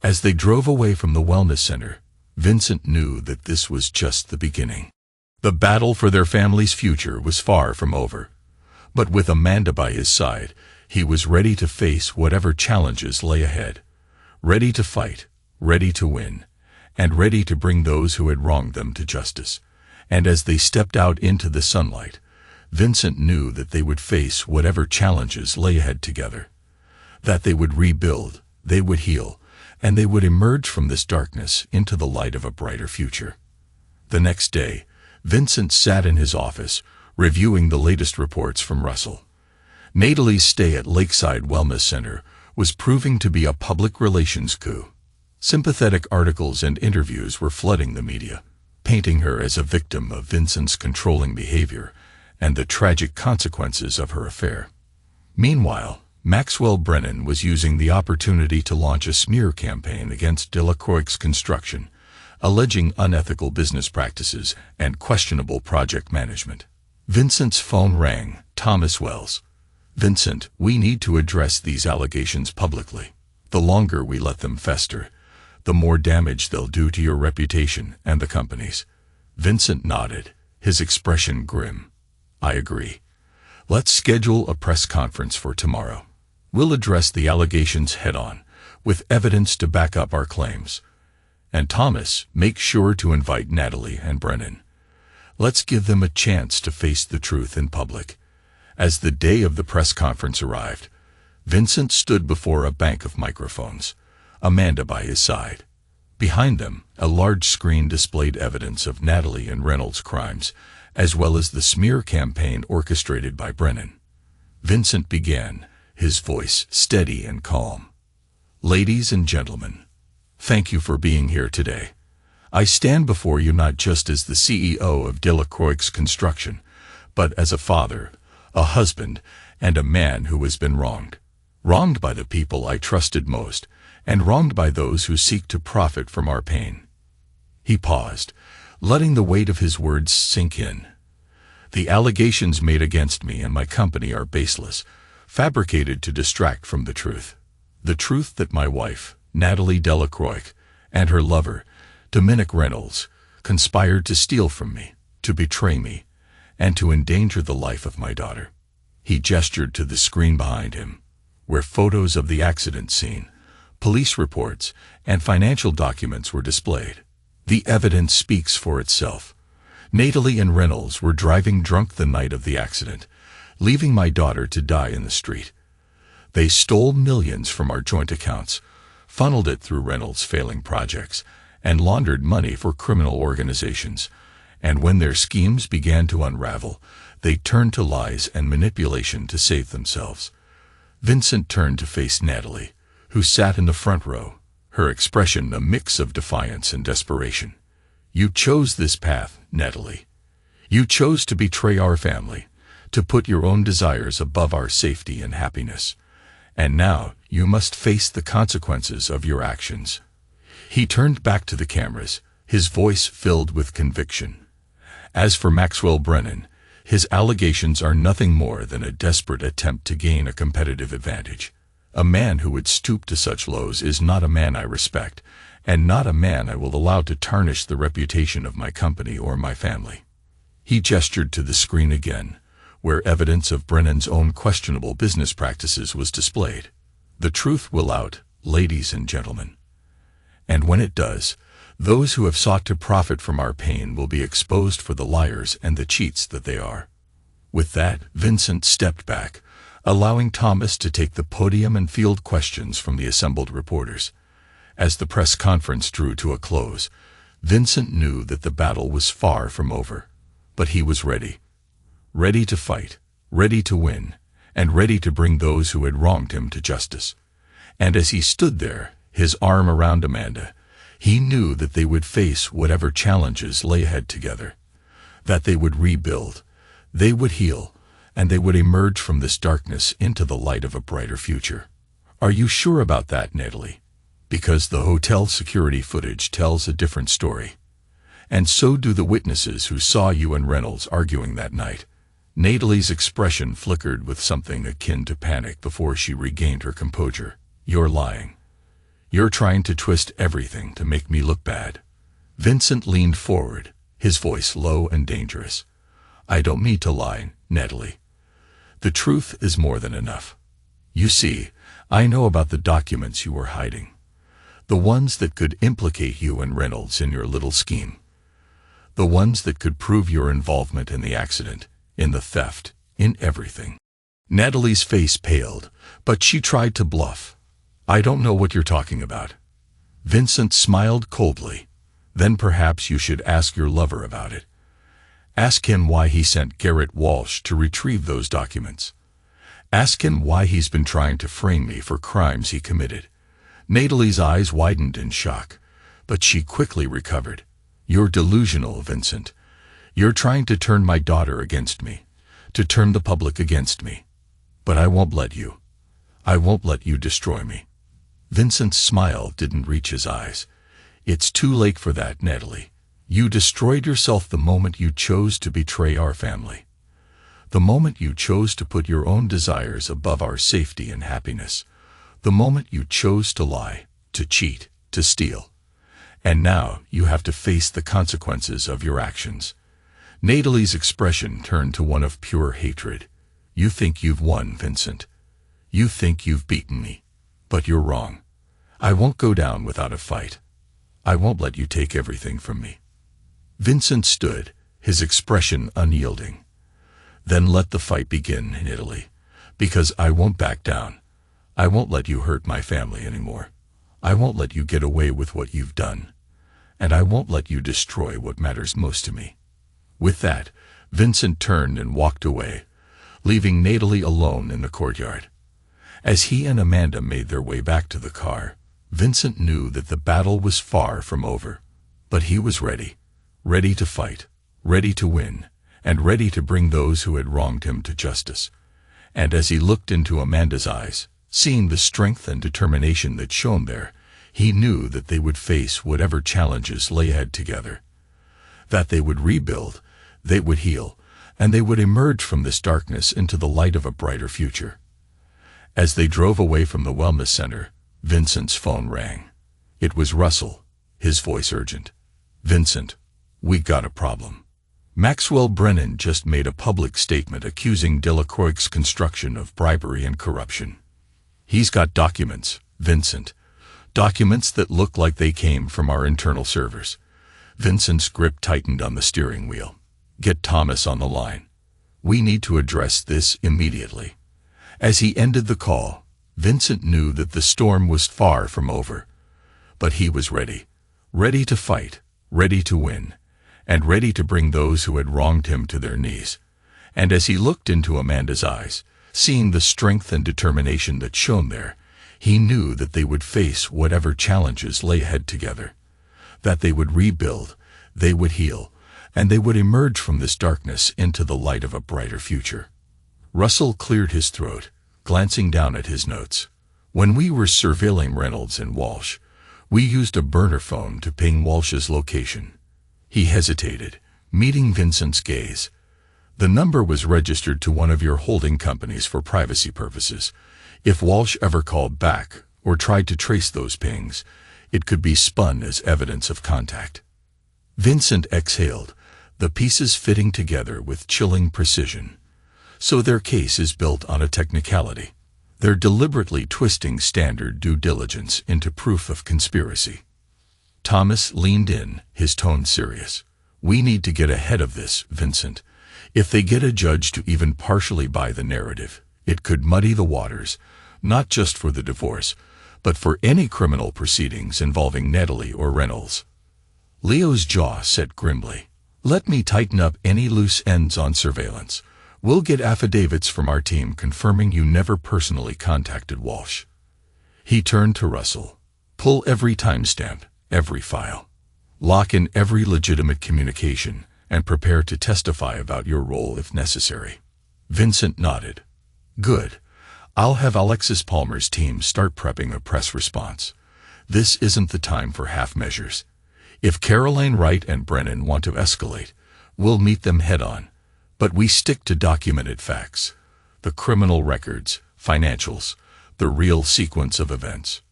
As they drove away from the wellness center, Vincent knew that this was just the beginning. The battle for their family's future was far from over. But with Amanda by his side, he was ready to face whatever challenges lay ahead. Ready to fight, ready to win, and ready to bring those who had wronged them to justice. And as they stepped out into the sunlight, Vincent knew that they would face whatever challenges lay ahead together. That they would rebuild, they would heal, and they would emerge from this darkness into the light of a brighter future. The next day, Vincent sat in his office, reviewing the latest reports from Russell. Natalie's stay at Lakeside Wellness Center was proving to be a public relations coup. Sympathetic articles and interviews were flooding the media, painting her as a victim of Vincent's controlling behavior and the tragic consequences of her affair. Meanwhile, Maxwell Brennan was using the opportunity to launch a smear campaign against Delacroix's construction, alleging unethical business practices and questionable project management. Vincent's phone rang. "Thomas Wells." "Vincent, we need to address these allegations publicly. The longer we let them fester, the more damage they'll do to your reputation and the company's." Vincent nodded, his expression grim. "I agree. Let's schedule a press conference for tomorrow. We'll address the allegations head-on, with evidence to back up our claims. And Thomas, make sure to invite Natalie and Brennan. Let's give them a chance to face the truth in public." As the day of the press conference arrived, Vincent stood before a bank of microphones, Amanda by his side. Behind them, a large screen displayed evidence of Natalie and Reynolds' crimes, as well as the smear campaign orchestrated by Brennan. Vincent began, his voice steady and calm. "Ladies and gentlemen, thank you for being here today. I stand before you not just as the CEO of Delacroix's Construction, but as a father, a husband, and a man who has been wronged. Wronged by the people I trusted most, and wronged by those who seek to profit from our pain." He paused, letting the weight of his words sink in. "The allegations made against me and my company are baseless, fabricated to distract from the truth. The truth that my wife, Natalie Delacroix, and her lover, Dominic Reynolds, conspired to steal from me, to betray me, and to endanger the life of my daughter." He gestured to the screen behind him, where photos of the accident scene, police reports, and financial documents were displayed. The evidence speaks for itself. Natalie and Reynolds were driving drunk the night of the accident, leaving my daughter to die in the street. They stole millions from our joint accounts, funneled it through Reynolds' failing projects, and laundered money for criminal organizations. And when their schemes began to unravel, they turned to lies and manipulation to save themselves. Vincent turned to face Natalie, who sat in the front row, her expression a mix of defiance and desperation. "You chose this path, Natalie. You chose to betray our family, to put your own desires above our safety and happiness. And now you must face the consequences of your actions." He turned back to the cameras, his voice filled with conviction. As for Maxwell Brennan, his allegations are nothing more than a desperate attempt to gain a competitive advantage. A man who would stoop to such lows is not a man I respect, and not a man I will allow to tarnish the reputation of my company or my family. He gestured to the screen again, where evidence of Brennan's own questionable business practices was displayed. "The truth will out, ladies and gentlemen. And when it does, those who have sought to profit from our pain will be exposed for the liars and the cheats that they are." With that, Vincent stepped back, allowing Thomas to take the podium and field questions from the assembled reporters. As the press conference drew to a close, Vincent knew that the battle was far from over. But he was ready. Ready to fight, ready to win, and ready to bring those who had wronged him to justice. And as he stood there, his arm around Amanda, he knew that they would face whatever challenges lay ahead together. that they would rebuild, they would heal, and they would emerge from this darkness into the light of a brighter future. Are you sure about that, Natalie? Because the hotel security footage tells a different story. And so do the witnesses who saw you and Reynolds arguing that night. Natalie's expression flickered with something akin to panic before she regained her composure. You're lying. You're trying to twist everything to make me look bad. Vincent leaned forward, his voice low and dangerous. I don't mean to lie, Natalie. The truth is more than enough. You see, I know about the documents you were hiding. The ones that could implicate you and Reynolds in your little scheme. The ones that could prove your involvement in the accident, in the theft, in everything. Natalie's face paled, but she tried to bluff. I don't know what you're talking about. Vincent smiled coldly. Then perhaps you should ask your lover about it. Ask him why he sent Garrett Walsh to retrieve those documents. Ask him why he's been trying to frame me for crimes he committed. Natalie's eyes widened in shock, but she quickly recovered. You're delusional, Vincent. You're trying to turn my daughter against me, to turn the public against me. But I won't let you. I won't let you destroy me. Vincent's smile didn't reach his eyes. It's too late for that, Natalie. You destroyed yourself the moment you chose to betray our family. The moment you chose to put your own desires above our safety and happiness. The moment you chose to lie, to cheat, to steal. And now you have to face the consequences of your actions. Natalie's expression turned to one of pure hatred. You think you've won, Vincent. You think you've beaten me. But you're wrong. I won't go down without a fight. I won't let you take everything from me. Vincent stood, his expression unyielding. Then let the fight begin, Natalie, because I won't back down. I won't let you hurt my family anymore. I won't let you get away with what you've done. And I won't let you destroy what matters most to me. With that, Vincent turned and walked away, leaving Natalie alone in the courtyard. As he and Amanda made their way back to the car, Vincent knew that the battle was far from over. But he was ready. Ready to fight, ready to win, and ready to bring those who had wronged him to justice. And as he looked into Amanda's eyes, seeing the strength and determination that shone there, he knew that they would face whatever challenges lay ahead together. That they would rebuild, they would heal, and they would emerge from this darkness into the light of a brighter future. As they drove away from the wellness center, Vincent's phone rang. It was Russell, his voice urgent. Vincent, we got a problem. Maxwell Brennan just made a public statement accusing Delacroix's construction of bribery and corruption. He's got documents, Vincent. Documents that look like they came from our internal servers. Vincent's grip tightened on the steering wheel. Get Thomas on the line. We need to address this immediately. As he ended the call, Vincent knew that the storm was far from over. But he was ready. Ready to fight, ready to win, and ready to bring those who had wronged him to their knees. And as he looked into Amanda's eyes, seeing the strength and determination that shone there, he knew that they would face whatever challenges lay ahead together. That they would rebuild, they would heal, and they would emerge from this darkness into the light of a brighter future. Russell cleared his throat, glancing down at his notes. When we were surveilling Reynolds and Walsh, we used a burner phone to ping Walsh's location. He hesitated, meeting Vincent's gaze. The number was registered to one of your holding companies for privacy purposes. If Walsh ever called back or tried to trace those pings, it could be spun as evidence of contact. Vincent exhaled, the pieces fitting together with chilling precision. So their case is built on a technicality. They're deliberately twisting standard due diligence into proof of conspiracy. Thomas leaned in, his tone serious. We need to get ahead of this, Vincent. If they get a judge to even partially buy the narrative, it could muddy the waters, not just for the divorce, but for any criminal proceedings involving Natalie or Reynolds. Leo's jaw set grimly. Let me tighten up any loose ends on surveillance. We'll get affidavits from our team confirming you never personally contacted Walsh. He turned to Russell. Pull every timestamp, every file. Lock in every legitimate communication, and prepare to testify about your role if necessary. Vincent nodded. Good. I'll have Alexis Palmer's team start prepping a press response. This isn't the time for half measures. If Caroline Wright and Brennan want to escalate, we'll meet them head-on. But we stick to documented facts. The criminal records, financials, the real sequence of events.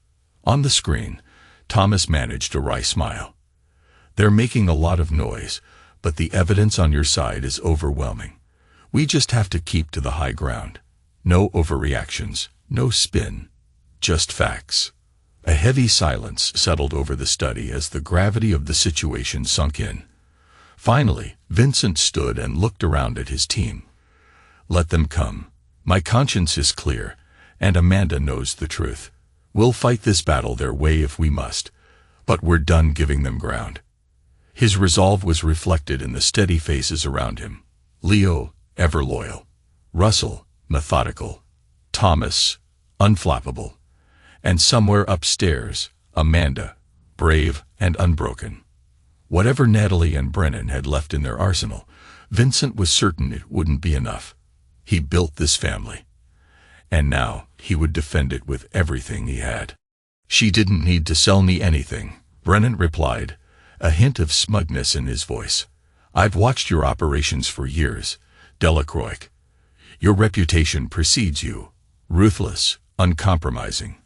On the screen, Thomas managed a wry smile. They're making a lot of noise, but the evidence on your side is overwhelming. We just have to keep to the high ground. No overreactions, no spin, just facts. A heavy silence settled over the study as the gravity of the situation sunk in. Finally, Vincent stood and looked around at his team. Let them come. My conscience is clear, and Amanda knows the truth. We'll fight this battle their way if we must, but we're done giving them ground. His resolve was reflected in the steady faces around him. Leo, ever loyal. Russell, methodical. Thomas, unflappable. And somewhere upstairs, Amanda, brave and unbroken. Whatever Natalie and Brennan had left in their arsenal, Vincent was certain it wouldn't be enough. He built this family. And now he would defend it with everything he had. She didn't need to sell me anything, Brennan replied, a hint of smugness in his voice. I've watched your operations for years, Delacroix. Your reputation precedes you, ruthless, uncompromising,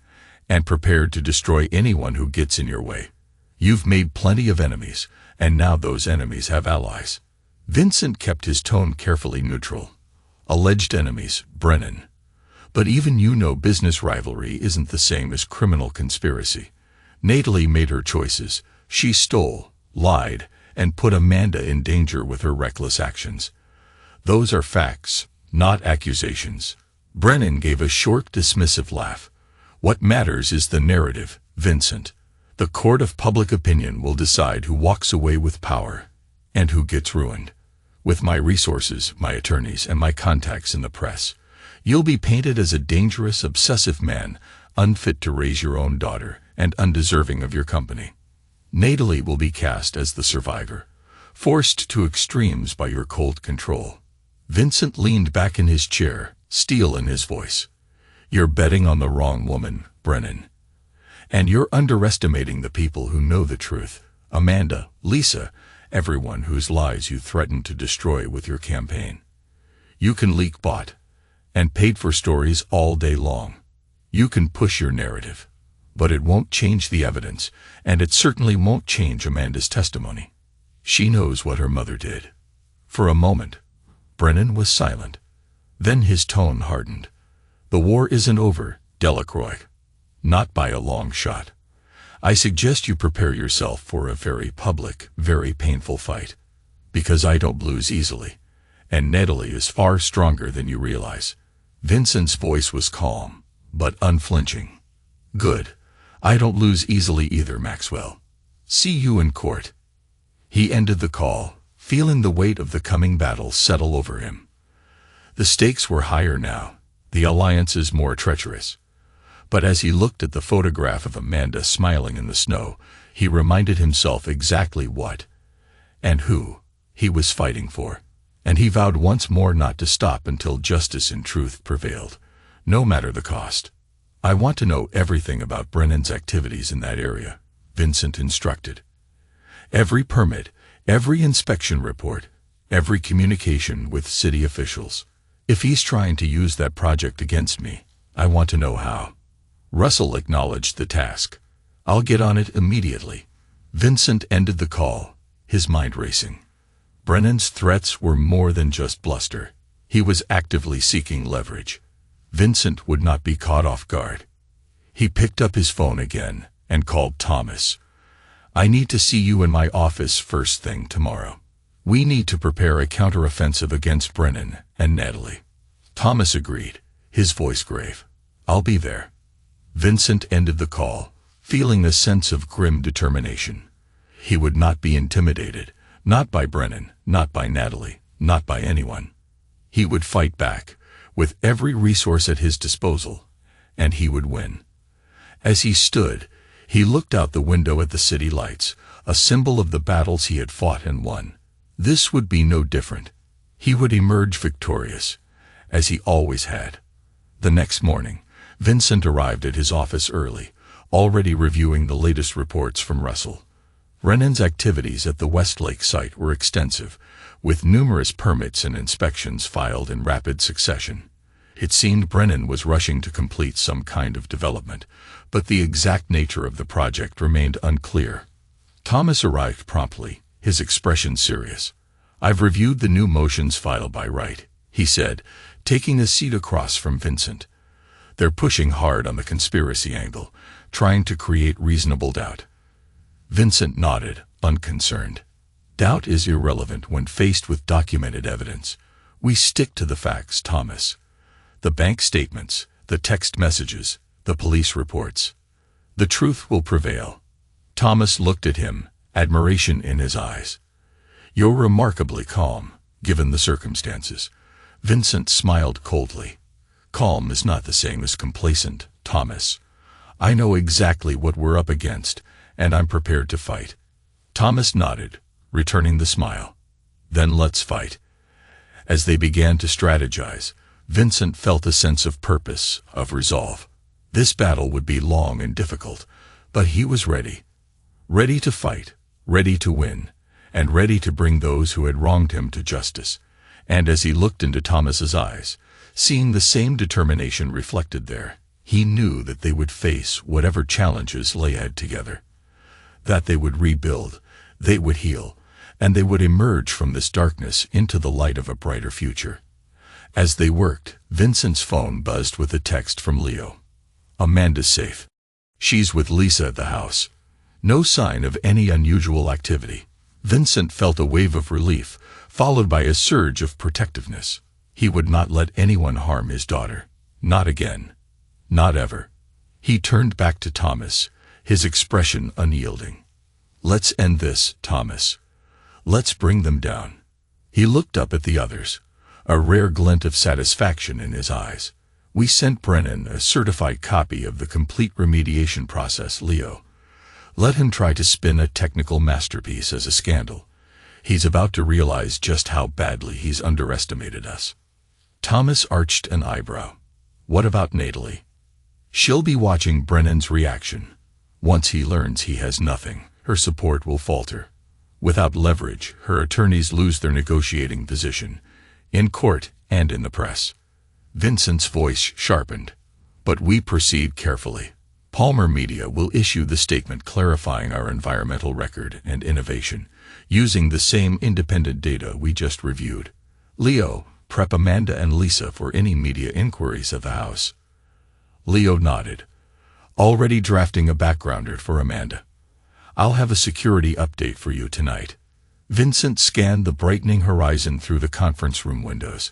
and prepared to destroy anyone who gets in your way. You've made plenty of enemies, and now those enemies have allies. Vincent kept his tone carefully neutral. Alleged enemies, Brennan. But even you know business rivalry isn't the same as criminal conspiracy. Natalie made her choices. She stole, lied, and put Amanda in danger with her reckless actions. Those are facts, not accusations. Brennan gave a short, dismissive laugh. What matters is the narrative, Vincent. The court of public opinion will decide who walks away with power and who gets ruined. With my resources, my attorneys, and my contacts in the press, you'll be painted as a dangerous, obsessive man, unfit to raise your own daughter and undeserving of your company. Natalie will be cast as the survivor, forced to extremes by your cold control. Vincent leaned back in his chair, steel in his voice. You're betting on the wrong woman, Brennan. And you're underestimating the people who know the truth. Amanda, Lisa, everyone whose lives you threatened to destroy with your campaign. You can leak bought and paid for stories all day long. You can push your narrative, but it won't change the evidence, and it certainly won't change Amanda's testimony. She knows what her mother did. For a moment, Brennan was silent. Then his tone hardened. The war isn't over, Delacroix. Not by a long shot. I suggest you prepare yourself for a very public, very painful fight. Because I don't lose easily, and Natalie is far stronger than you realize. Vincent's voice was calm, but unflinching. Good. I don't lose easily either, Maxwell. See you in court. He ended the call, feeling the weight of the coming battle settle over him. The stakes were higher now, the alliances more treacherous. But as he looked at the photograph of Amanda smiling in the snow, he reminded himself exactly what, and who, he was fighting for. And he vowed once more not to stop until justice and truth prevailed, no matter the cost. I want to know everything about Brennan's activities in that area, Vincent instructed. Every permit, every inspection report, every communication with city officials. If he's trying to use that project against me, I want to know how. Russell acknowledged the task. I'll get on it immediately. Vincent ended the call, his mind racing. Brennan's threats were more than just bluster. He was actively seeking leverage. Vincent would not be caught off guard. He picked up his phone again and called Thomas. I need to see you in my office first thing tomorrow. We need to prepare a counteroffensive against Brennan and Natalie. Thomas agreed, his voice grave. I'll be there. Vincent ended the call, feeling a sense of grim determination. He would not be intimidated, not by Brennan, not by Natalie, not by anyone. He would fight back, with every resource at his disposal, and he would win. As he stood, he looked out the window at the city lights, a symbol of the battles he had fought and won. This would be no different. He would emerge victorious, as he always had. The next morning, Vincent arrived at his office early, already reviewing the latest reports from Russell. Brennan's activities at the Westlake site were extensive, with numerous permits and inspections filed in rapid succession. It seemed Brennan was rushing to complete some kind of development, but the exact nature of the project remained unclear. Thomas arrived promptly, his expression serious. "I've reviewed the new motions filed by Wright," he said, taking a seat across from Vincent. "They're pushing hard on the conspiracy angle, trying to create reasonable doubt." Vincent nodded, unconcerned. "Doubt is irrelevant when faced with documented evidence. We stick to the facts, Thomas. The bank statements, the text messages, the police reports. The truth will prevail." Thomas looked at him, admiration in his eyes. "You're remarkably calm, given the circumstances." Vincent smiled coldly. "Calm is not the same as complacent, Thomas. I know exactly what we're up against, and I'm prepared to fight." Thomas nodded, returning the smile. "Then let's fight." As they began to strategize, Vincent felt a sense of purpose, of resolve. This battle would be long and difficult, but he was ready. Ready to fight, ready to win, and ready to bring those who had wronged him to justice. And as he looked into Thomas's eyes, seeing the same determination reflected there, he knew that they would face whatever challenges lay ahead together. That they would rebuild, they would heal, and they would emerge from this darkness into the light of a brighter future. As they worked, Vincent's phone buzzed with a text from Leo. "Amanda's safe. She's with Lisa at the house." No sign of any unusual activity. Vincent felt a wave of relief, followed by a surge of protectiveness. He would not let anyone harm his daughter. Not again. Not ever. He turned back to Thomas, his expression unyielding. "Let's end this, Thomas. Let's bring them down." He looked up at the others, a rare glint of satisfaction in his eyes. "We sent Brennan a certified copy of the complete remediation process, Leo. Let him try to spin a technical masterpiece as a scandal. He's about to realize just how badly he's underestimated us." Thomas arched an eyebrow. "What about Natalie?" "She'll be watching Brennan's reaction. Once he learns he has nothing, her support will falter. Without leverage, her attorneys lose their negotiating position, in court and in the press." Vincent's voice sharpened. "But we proceed carefully. Palmer Media will issue the statement clarifying our environmental record and innovation, using the same independent data we just reviewed. Leo, prep Amanda and Lisa for any media inquiries of the house." Leo nodded. "Already drafting a backgrounder for Amanda. I'll have a security update for you tonight." Vincent scanned the brightening horizon through the conference room windows.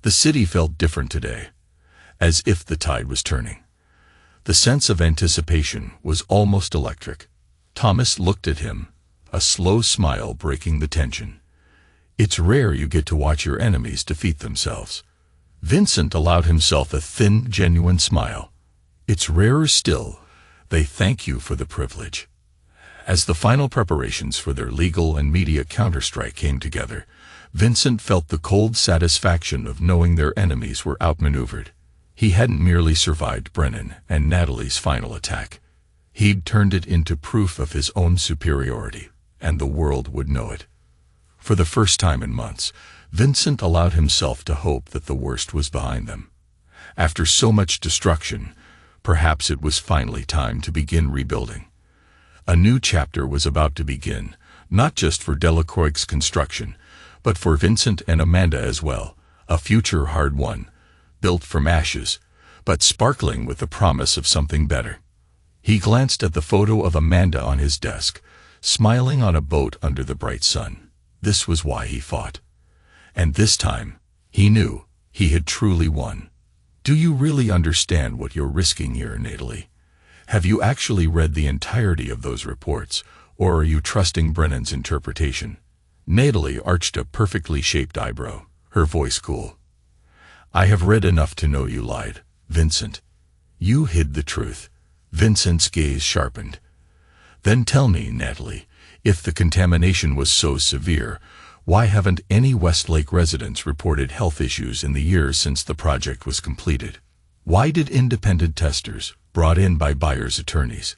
The city felt different today, as if the tide was turning. The sense of anticipation was almost electric. Thomas looked at him, a slow smile breaking the tension. "It's rare you get to watch your enemies defeat themselves." Vincent allowed himself a thin, genuine smile. "It's rarer still. They thank you for the privilege." As the final preparations for their legal and media counterstrike came together, Vincent felt the cold satisfaction of knowing their enemies were outmaneuvered. He hadn't merely survived Brennan and Natalie's final attack. He'd turned it into proof of his own superiority, and the world would know it. For the first time in months, Vincent allowed himself to hope that the worst was behind them. After so much destruction, perhaps it was finally time to begin rebuilding. A new chapter was about to begin, not just for Delacroix's construction, but for Vincent and Amanda as well, a future hard-won, built from ashes, but sparkling with the promise of something better. He glanced at the photo of Amanda on his desk, smiling on a boat under the bright sun. This was why he fought. And this time, he knew, he had truly won. "Do you really understand what you're risking here, Natalie? Have you actually read the entirety of those reports, or are you trusting Brennan's interpretation?" Natalie arched a perfectly shaped eyebrow, her voice cool. "I have read enough to know you lied, Vincent. You hid the truth." Vincent's gaze sharpened. "Then tell me, Natalie, if the contamination was so severe, Why haven't any Westlake residents reported health issues in the years since the project was completed? Why did independent testers, brought in by buyers' attorneys,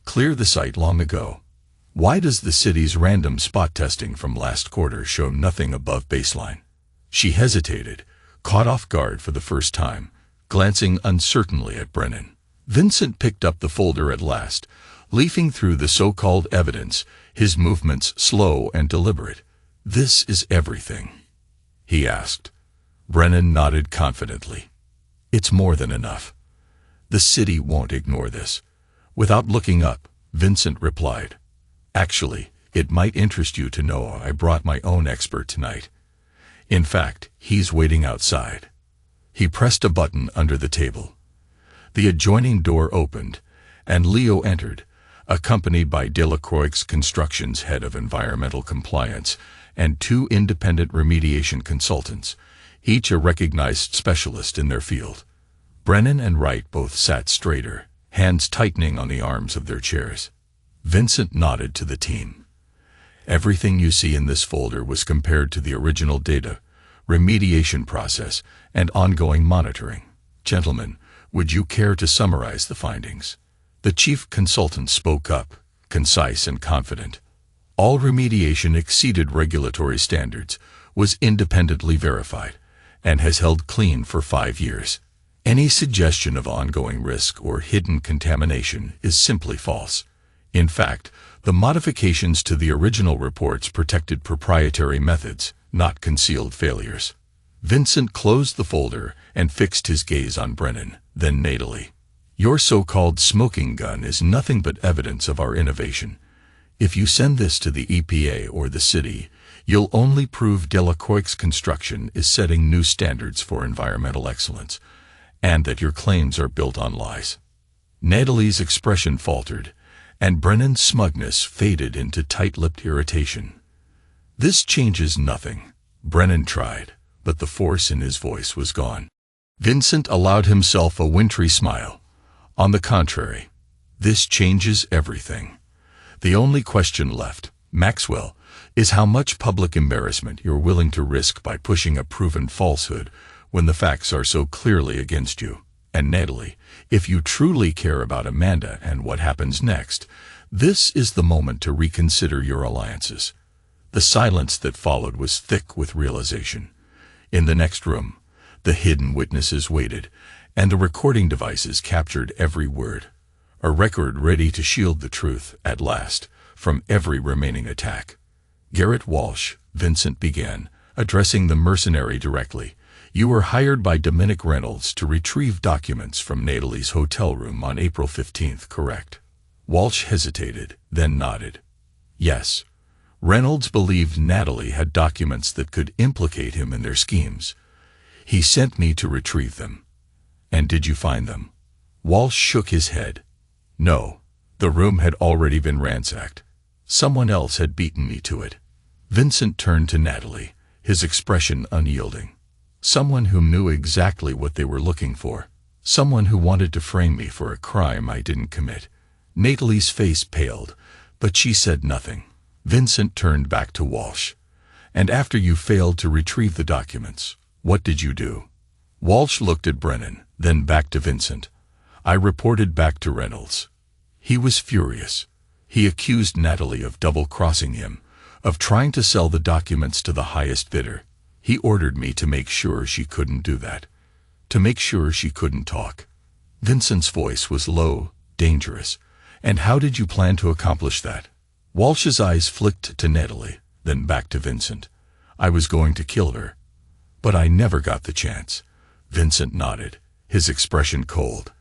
clear the site long ago? Why does the city's random spot testing from last quarter show nothing above baseline? She hesitated, caught off guard for the first time, glancing uncertainly at Brennan. Vincent picked up the folder at last, leafing through the so-called evidence, his movements slow and deliberate. "This is everything?" he asked. Brennan nodded confidently. "It's more than enough. The city won't ignore this." Without looking up, Vincent replied, "Actually, it might interest you to know I brought my own expert tonight. In fact, he's waiting outside." He pressed a button under the table. The adjoining door opened, and Leo entered, accompanied by Delacroix Construction's head of environmental compliance and 2 independent remediation consultants, each a recognized specialist in their field. Brennan and Wright both sat straighter, hands tightening on the arms of their chairs. Vincent nodded to the team. "Everything you see in this folder was compared to the original data, remediation process, and ongoing monitoring. Gentlemen, would you care to summarize the findings?" The chief consultant spoke up, concise and confident. "All remediation exceeded regulatory standards, was independently verified, and has held clean for 5 years. Any suggestion of ongoing risk or hidden contamination is simply false. In fact, the modifications to the original reports protected proprietary methods, not concealed failures." Vincent closed the folder and fixed his gaze on Brennan, then natally. "Your so-called smoking gun is nothing but evidence of our innovation. If you send this to the EPA or the city, you'll only prove Delacroix Construction is setting new standards for environmental excellence, and that your claims are built on lies." Natalie's expression faltered, and Brennan's smugness faded into tight-lipped irritation. "This changes nothing," Brennan tried, but the force in his voice was gone. Vincent allowed himself a wintry smile. "On the contrary, this changes everything. The only question left, Maxwell, is how much public embarrassment you're willing to risk by pushing a proven falsehood when the facts are so clearly against you. And Natalie, if you truly care about Amanda and what happens next, this is the moment to reconsider your alliances." The silence that followed was thick with realization. In the next room, the hidden witnesses waited, and the recording devices captured every word. A record ready to shield the truth, at last, from every remaining attack. "Garrett Walsh," Vincent began, addressing the mercenary directly, "you were hired by Dominic Reynolds to retrieve documents from Natalie's hotel room on April 15th, correct?" Walsh hesitated, then nodded. "Yes. Reynolds believed Natalie had documents that could implicate him in their schemes. He sent me to retrieve them." "And did you find them?" Walsh shook his head. "No. The room had already been ransacked. Someone else had beaten me to it." Vincent turned to Natalie, his expression unyielding. "Someone who knew exactly what they were looking for. Someone who wanted to frame me for a crime I didn't commit." Natalie's face paled, but she said nothing. Vincent turned back to Walsh. "And after you failed to retrieve the documents, what did you do?" Walsh looked at Brennan, then back to Vincent. "I reported back to Reynolds." He was furious. He accused Natalie of double-crossing him, of trying to sell the documents to the highest bidder. He ordered me to make sure she couldn't do that. To make sure she couldn't talk. Vincent's voice was low, dangerous. "And how did you plan to accomplish that?" Walsh's eyes flicked to Natalie, then back to Vincent. "I was going to kill her. But I never got the chance." Vincent nodded, his expression cold.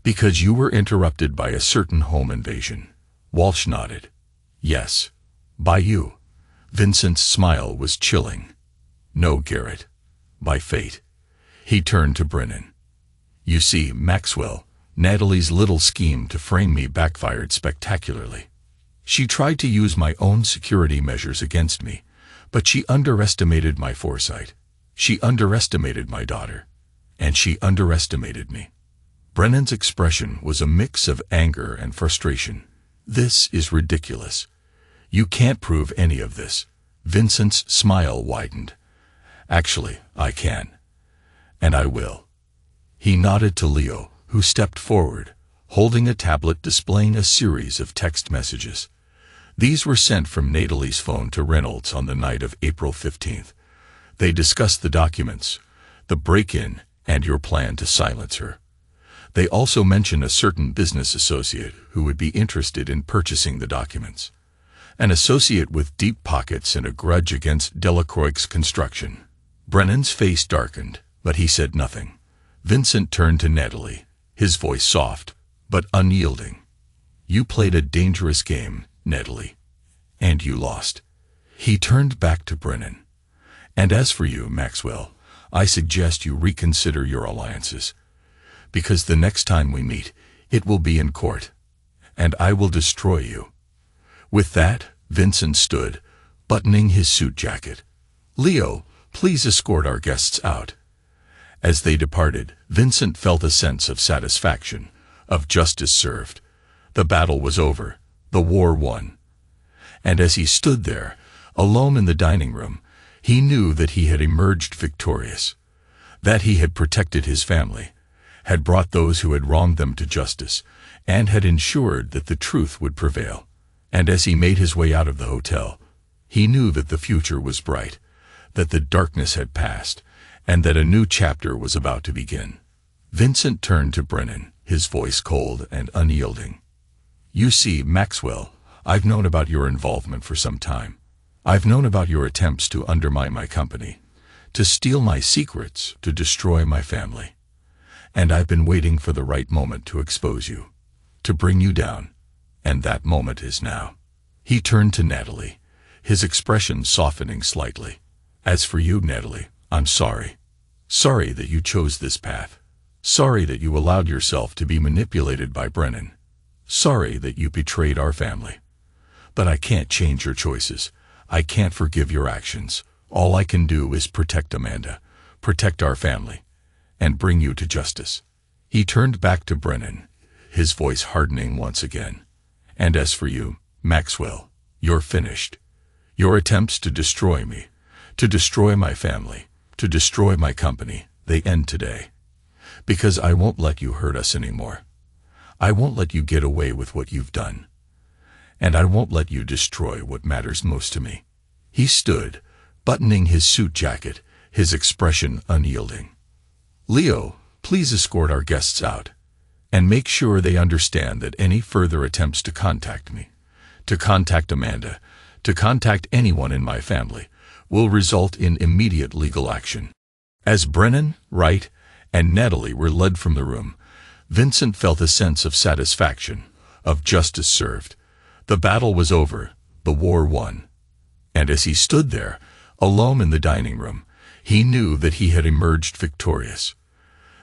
"Because you were interrupted by a certain home invasion." Walsh nodded. "Yes. By you." Vincent's smile was chilling. "No, Garrett. By fate." He turned to Brennan. "You see, Maxwell, Natalie's little scheme to frame me backfired spectacularly. She tried to use my own security measures against me, but she underestimated my foresight. She underestimated my daughter, and she underestimated me." Brennan's expression was a mix of anger and frustration. "This is ridiculous. You can't prove any of this. Vincent's smile widened. Actually, I can. And I will. He nodded to Leo, who stepped forward, holding a tablet displaying a series of text messages. These were sent from Natalie's phone to Reynolds on the night of April 15th. They discussed the documents, the break-in, and your plan to silence her. They also mention a certain business associate who would be interested in purchasing the documents. An associate with deep pockets and a grudge against Delacroix's construction. Brennan's face darkened, but he said nothing. Vincent turned to Natalie, his voice soft, but unyielding. You played a dangerous game, Natalie. And you lost. He turned back to Brennan. And as for you, Maxwell, I suggest you reconsider your alliances. Because the next time we meet, it will be in court. And I will destroy you. With that, Vincent stood, buttoning his suit jacket. Leo, please escort our guests out. As they departed, Vincent felt a sense of satisfaction, of justice served. The battle was over, the war won. And as he stood there, alone in the dining room, he knew that he had emerged victorious, that he had protected his family, had brought those who had wronged them to justice, and had ensured that the truth would prevail. And as he made his way out of the hotel, he knew that the future was bright, that the darkness had passed, and that a new chapter was about to begin. Vincent turned to Brennan, his voice cold and unyielding. You see, Maxwell, I've known about your involvement for some time. I've known about your attempts to undermine my company, to steal my secrets, to destroy my family. And I've been waiting for the right moment to expose you, to bring you down. And that moment is now. He turned to Natalie, his expression softening slightly. As for you, Natalie, I'm sorry. Sorry that you chose this path. Sorry that you allowed yourself to be manipulated by Brennan. Sorry that you betrayed our family. But I can't change your choices. I can't forgive your actions. All I can do is protect Amanda, protect our family, and bring you to justice. He turned back to Brennan, his voice hardening once again. And as for you, Maxwell, you're finished. Your attempts to destroy me, to destroy my family, to destroy my company, they end today. Because I won't let you hurt us anymore. I won't let you get away with what you've done. And I won't let you destroy what matters most to me. He stood, buttoning his suit jacket, his expression unyielding. Leo, please escort our guests out. And make sure they understand that any further attempts to contact me, to contact Amanda, to contact anyone in my family, will result in immediate legal action. As Brennan, Wright, and Natalie were led from the room, Vincent felt a sense of satisfaction, of justice served. The battle was over, the war won. And as he stood there, alone in the dining room, he knew that he had emerged victorious,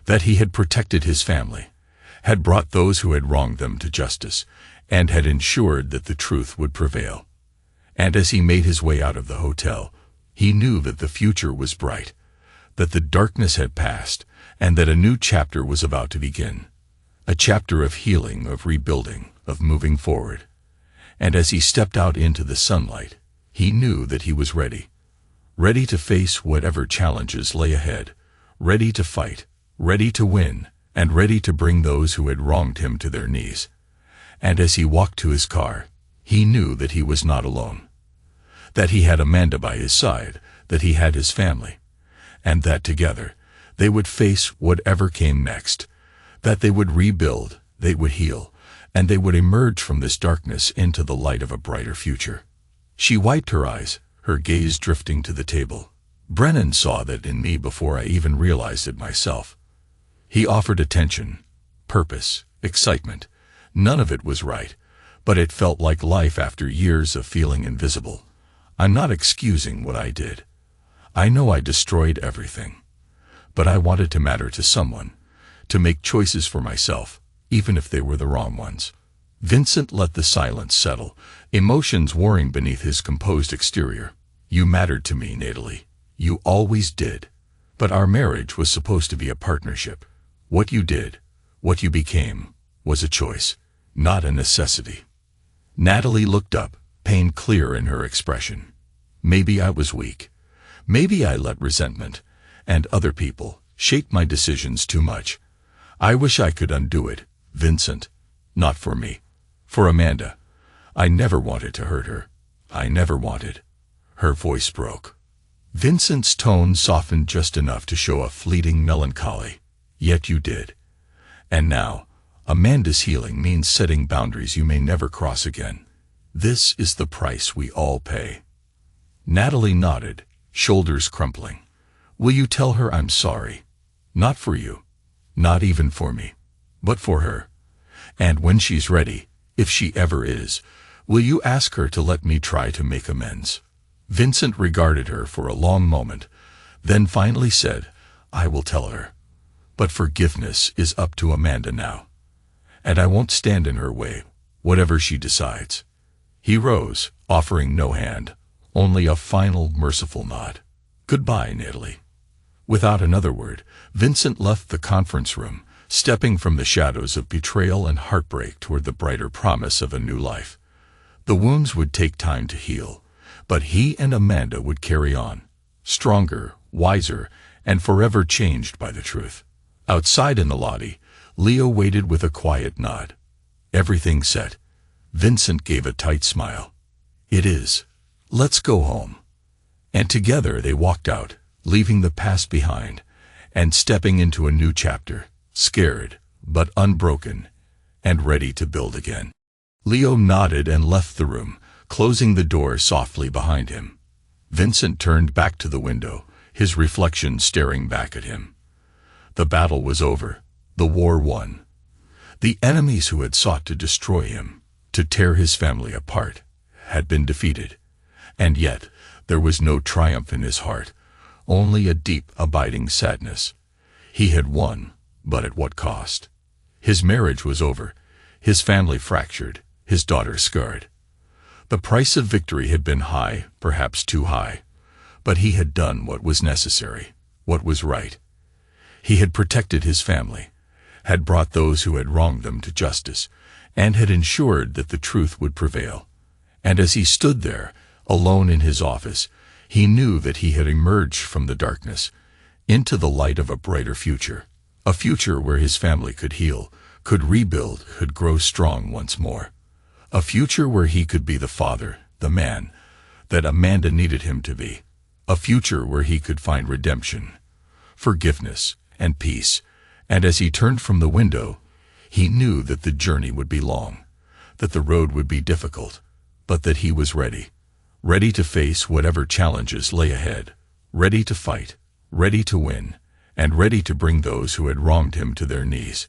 that he had protected his family, had brought those who had wronged them to justice, and had ensured that the truth would prevail. And as he made his way out of the hotel, he knew that the future was bright, that the darkness had passed, and that a new chapter was about to begin. A chapter of healing, of rebuilding, of moving forward. And as he stepped out into the sunlight, he knew that he was ready. Ready to face whatever challenges lay ahead, ready to fight, ready to win, and ready to bring those who had wronged him to their knees. And as he walked to his car, he knew that he was not alone, that he had Amanda by his side, that he had his family, and that together they would face whatever came next, that they would rebuild, they would heal, and they would emerge from this darkness into the light of a brighter future. She wiped her eyes, her gaze drifting to the table. Brennan saw that in me before I even realized it myself. He offered attention, purpose, excitement. None of it was right, but it felt like life after years of feeling invisible. I'm not excusing what I did. I know I destroyed everything. But I wanted to matter to someone, to make choices for myself, even if they were the wrong ones. Vincent let the silence settle, emotions warring beneath his composed exterior. You mattered to me, Natalie. You always did. But our marriage was supposed to be a partnership. What you did, what you became, was a choice, not a necessity. Natalie looked up, pain clear in her expression. Maybe I was weak. Maybe I let resentment and other people shape my decisions too much. I wish I could undo it, Vincent. Not for me. For Amanda. I never wanted to hurt her. I never wanted. Her voice broke. Vincent's tone softened just enough to show a fleeting melancholy. Yet you did. And now, Amanda's healing means setting boundaries you may never cross again. This is the price we all pay. Natalie nodded, shoulders crumpling. Will you tell her I'm sorry? Not for you. Not even for me. But for her. And when she's ready, if she ever is, will you ask her to let me try to make amends? Vincent regarded her for a long moment, then finally said, I will tell her. But forgiveness is up to Amanda now. And I won't stand in her way, whatever she decides. He rose, offering no hand, only a final merciful nod. Goodbye, Natalie. Without another word, Vincent left the conference room, stepping from the shadows of betrayal and heartbreak toward the brighter promise of a new life. The wounds would take time to heal, but he and Amanda would carry on, stronger, wiser, and forever changed by the truth. Outside in the lobby, Leo waited with a quiet nod. Everything set. Vincent gave a tight smile. It is. Let's go home. And together they walked out, leaving the past behind, and stepping into a new chapter, scared, but unbroken, and ready to build again. Leo nodded and left the room, closing the door softly behind him. Vincent turned back to the window, his reflection staring back at him. The battle was over, the war won. The enemies who had sought to destroy him, to tear his family apart, had been defeated. And yet, there was no triumph in his heart, only a deep, abiding sadness. He had won, but at what cost? His marriage was over, his family fractured, his daughter scarred. The price of victory had been high, perhaps too high, but he had done what was necessary, what was right. He had protected his family, had brought those who had wronged them to justice, and had ensured that the truth would prevail. And as he stood there, alone in his office, he knew that he had emerged from the darkness into the light of a brighter future, a future where his family could heal, could rebuild, could grow strong once more, a future where he could be the father, the man that Amanda needed him to be, a future where he could find redemption, forgiveness, and peace. And as he turned from the window, he knew that the journey would be long, that the road would be difficult, but that he was ready, ready to face whatever challenges lay ahead, ready to fight, ready to win, and ready to bring those who had wronged him to their knees.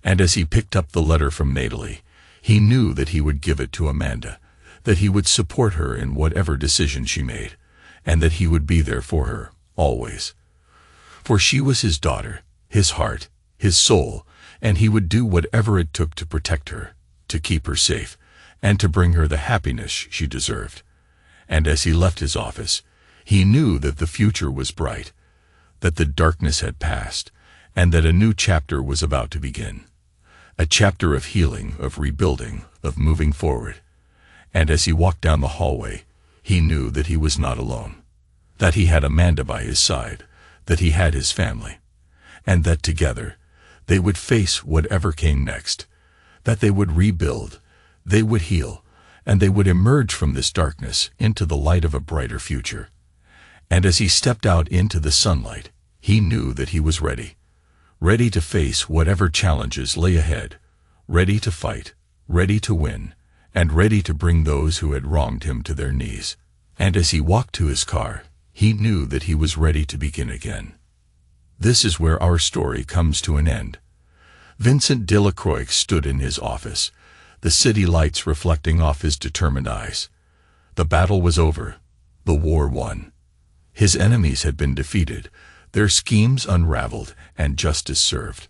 And as he picked up the letter from Natalie, he knew that he would give it to Amanda, that he would support her in whatever decision she made, and that he would be there for her, always. For she was his daughter, his heart, his soul, and he would do whatever it took to protect her, to keep her safe, and to bring her the happiness she deserved. And as he left his office, he knew that the future was bright, that the darkness had passed, and that a new chapter was about to begin. A chapter of healing, of rebuilding, of moving forward. And as he walked down the hallway, he knew that he was not alone, that he had Amanda by his side, that he had his family, and that together they would face whatever came next, that they would rebuild, they would heal, and they would emerge from this darkness into the light of a brighter future. And as he stepped out into the sunlight, he knew that he was ready, ready to face whatever challenges lay ahead, ready to fight, ready to win, and ready to bring those who had wronged him to their knees. And as he walked to his car, he knew that he was ready to begin again. This is where our story comes to an end. Vincent Delacroix stood in his office, the city lights reflecting off his determined eyes. The battle was over, the war won. His enemies had been defeated, their schemes unraveled, and justice served.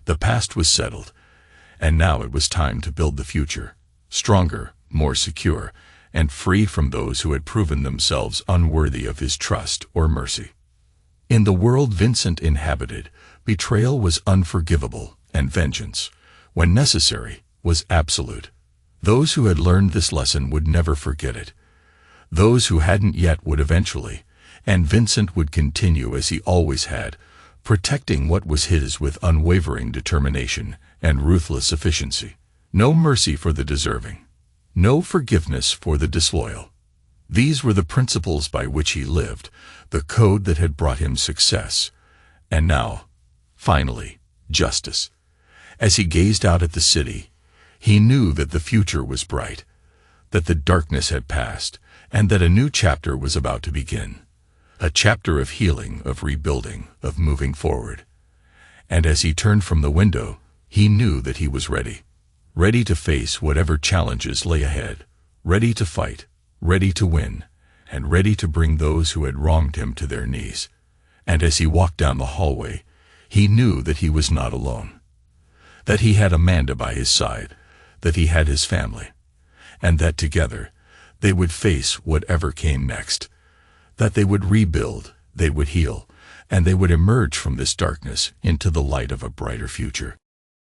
The past was settled, and now it was time to build the future, stronger, more secure, and free from those who had proven themselves unworthy of his trust or mercy. In the world Vincent inhabited, betrayal was unforgivable, and vengeance, when necessary, was absolute. Those who had learned this lesson would never forget it. Those who hadn't yet would eventually, and Vincent would continue as he always had, protecting what was his with unwavering determination and ruthless efficiency. No mercy for the deserving. No forgiveness for the disloyal. These were the principles by which he lived, the code that had brought him success. And now, finally, justice. As he gazed out at the city, he knew that the future was bright, that the darkness had passed, and that a new chapter was about to begin. A chapter of healing, of rebuilding, of moving forward. And as he turned from the window, he knew that he was ready. Ready to face whatever challenges lay ahead. Ready to fight, ready to win, and ready to bring those who had wronged him to their knees. And as he walked down the hallway, he knew that he was not alone. That he had Amanda by his side, that he had his family, and that together they would face whatever came next. That they would rebuild, they would heal, and they would emerge from this darkness into the light of a brighter future.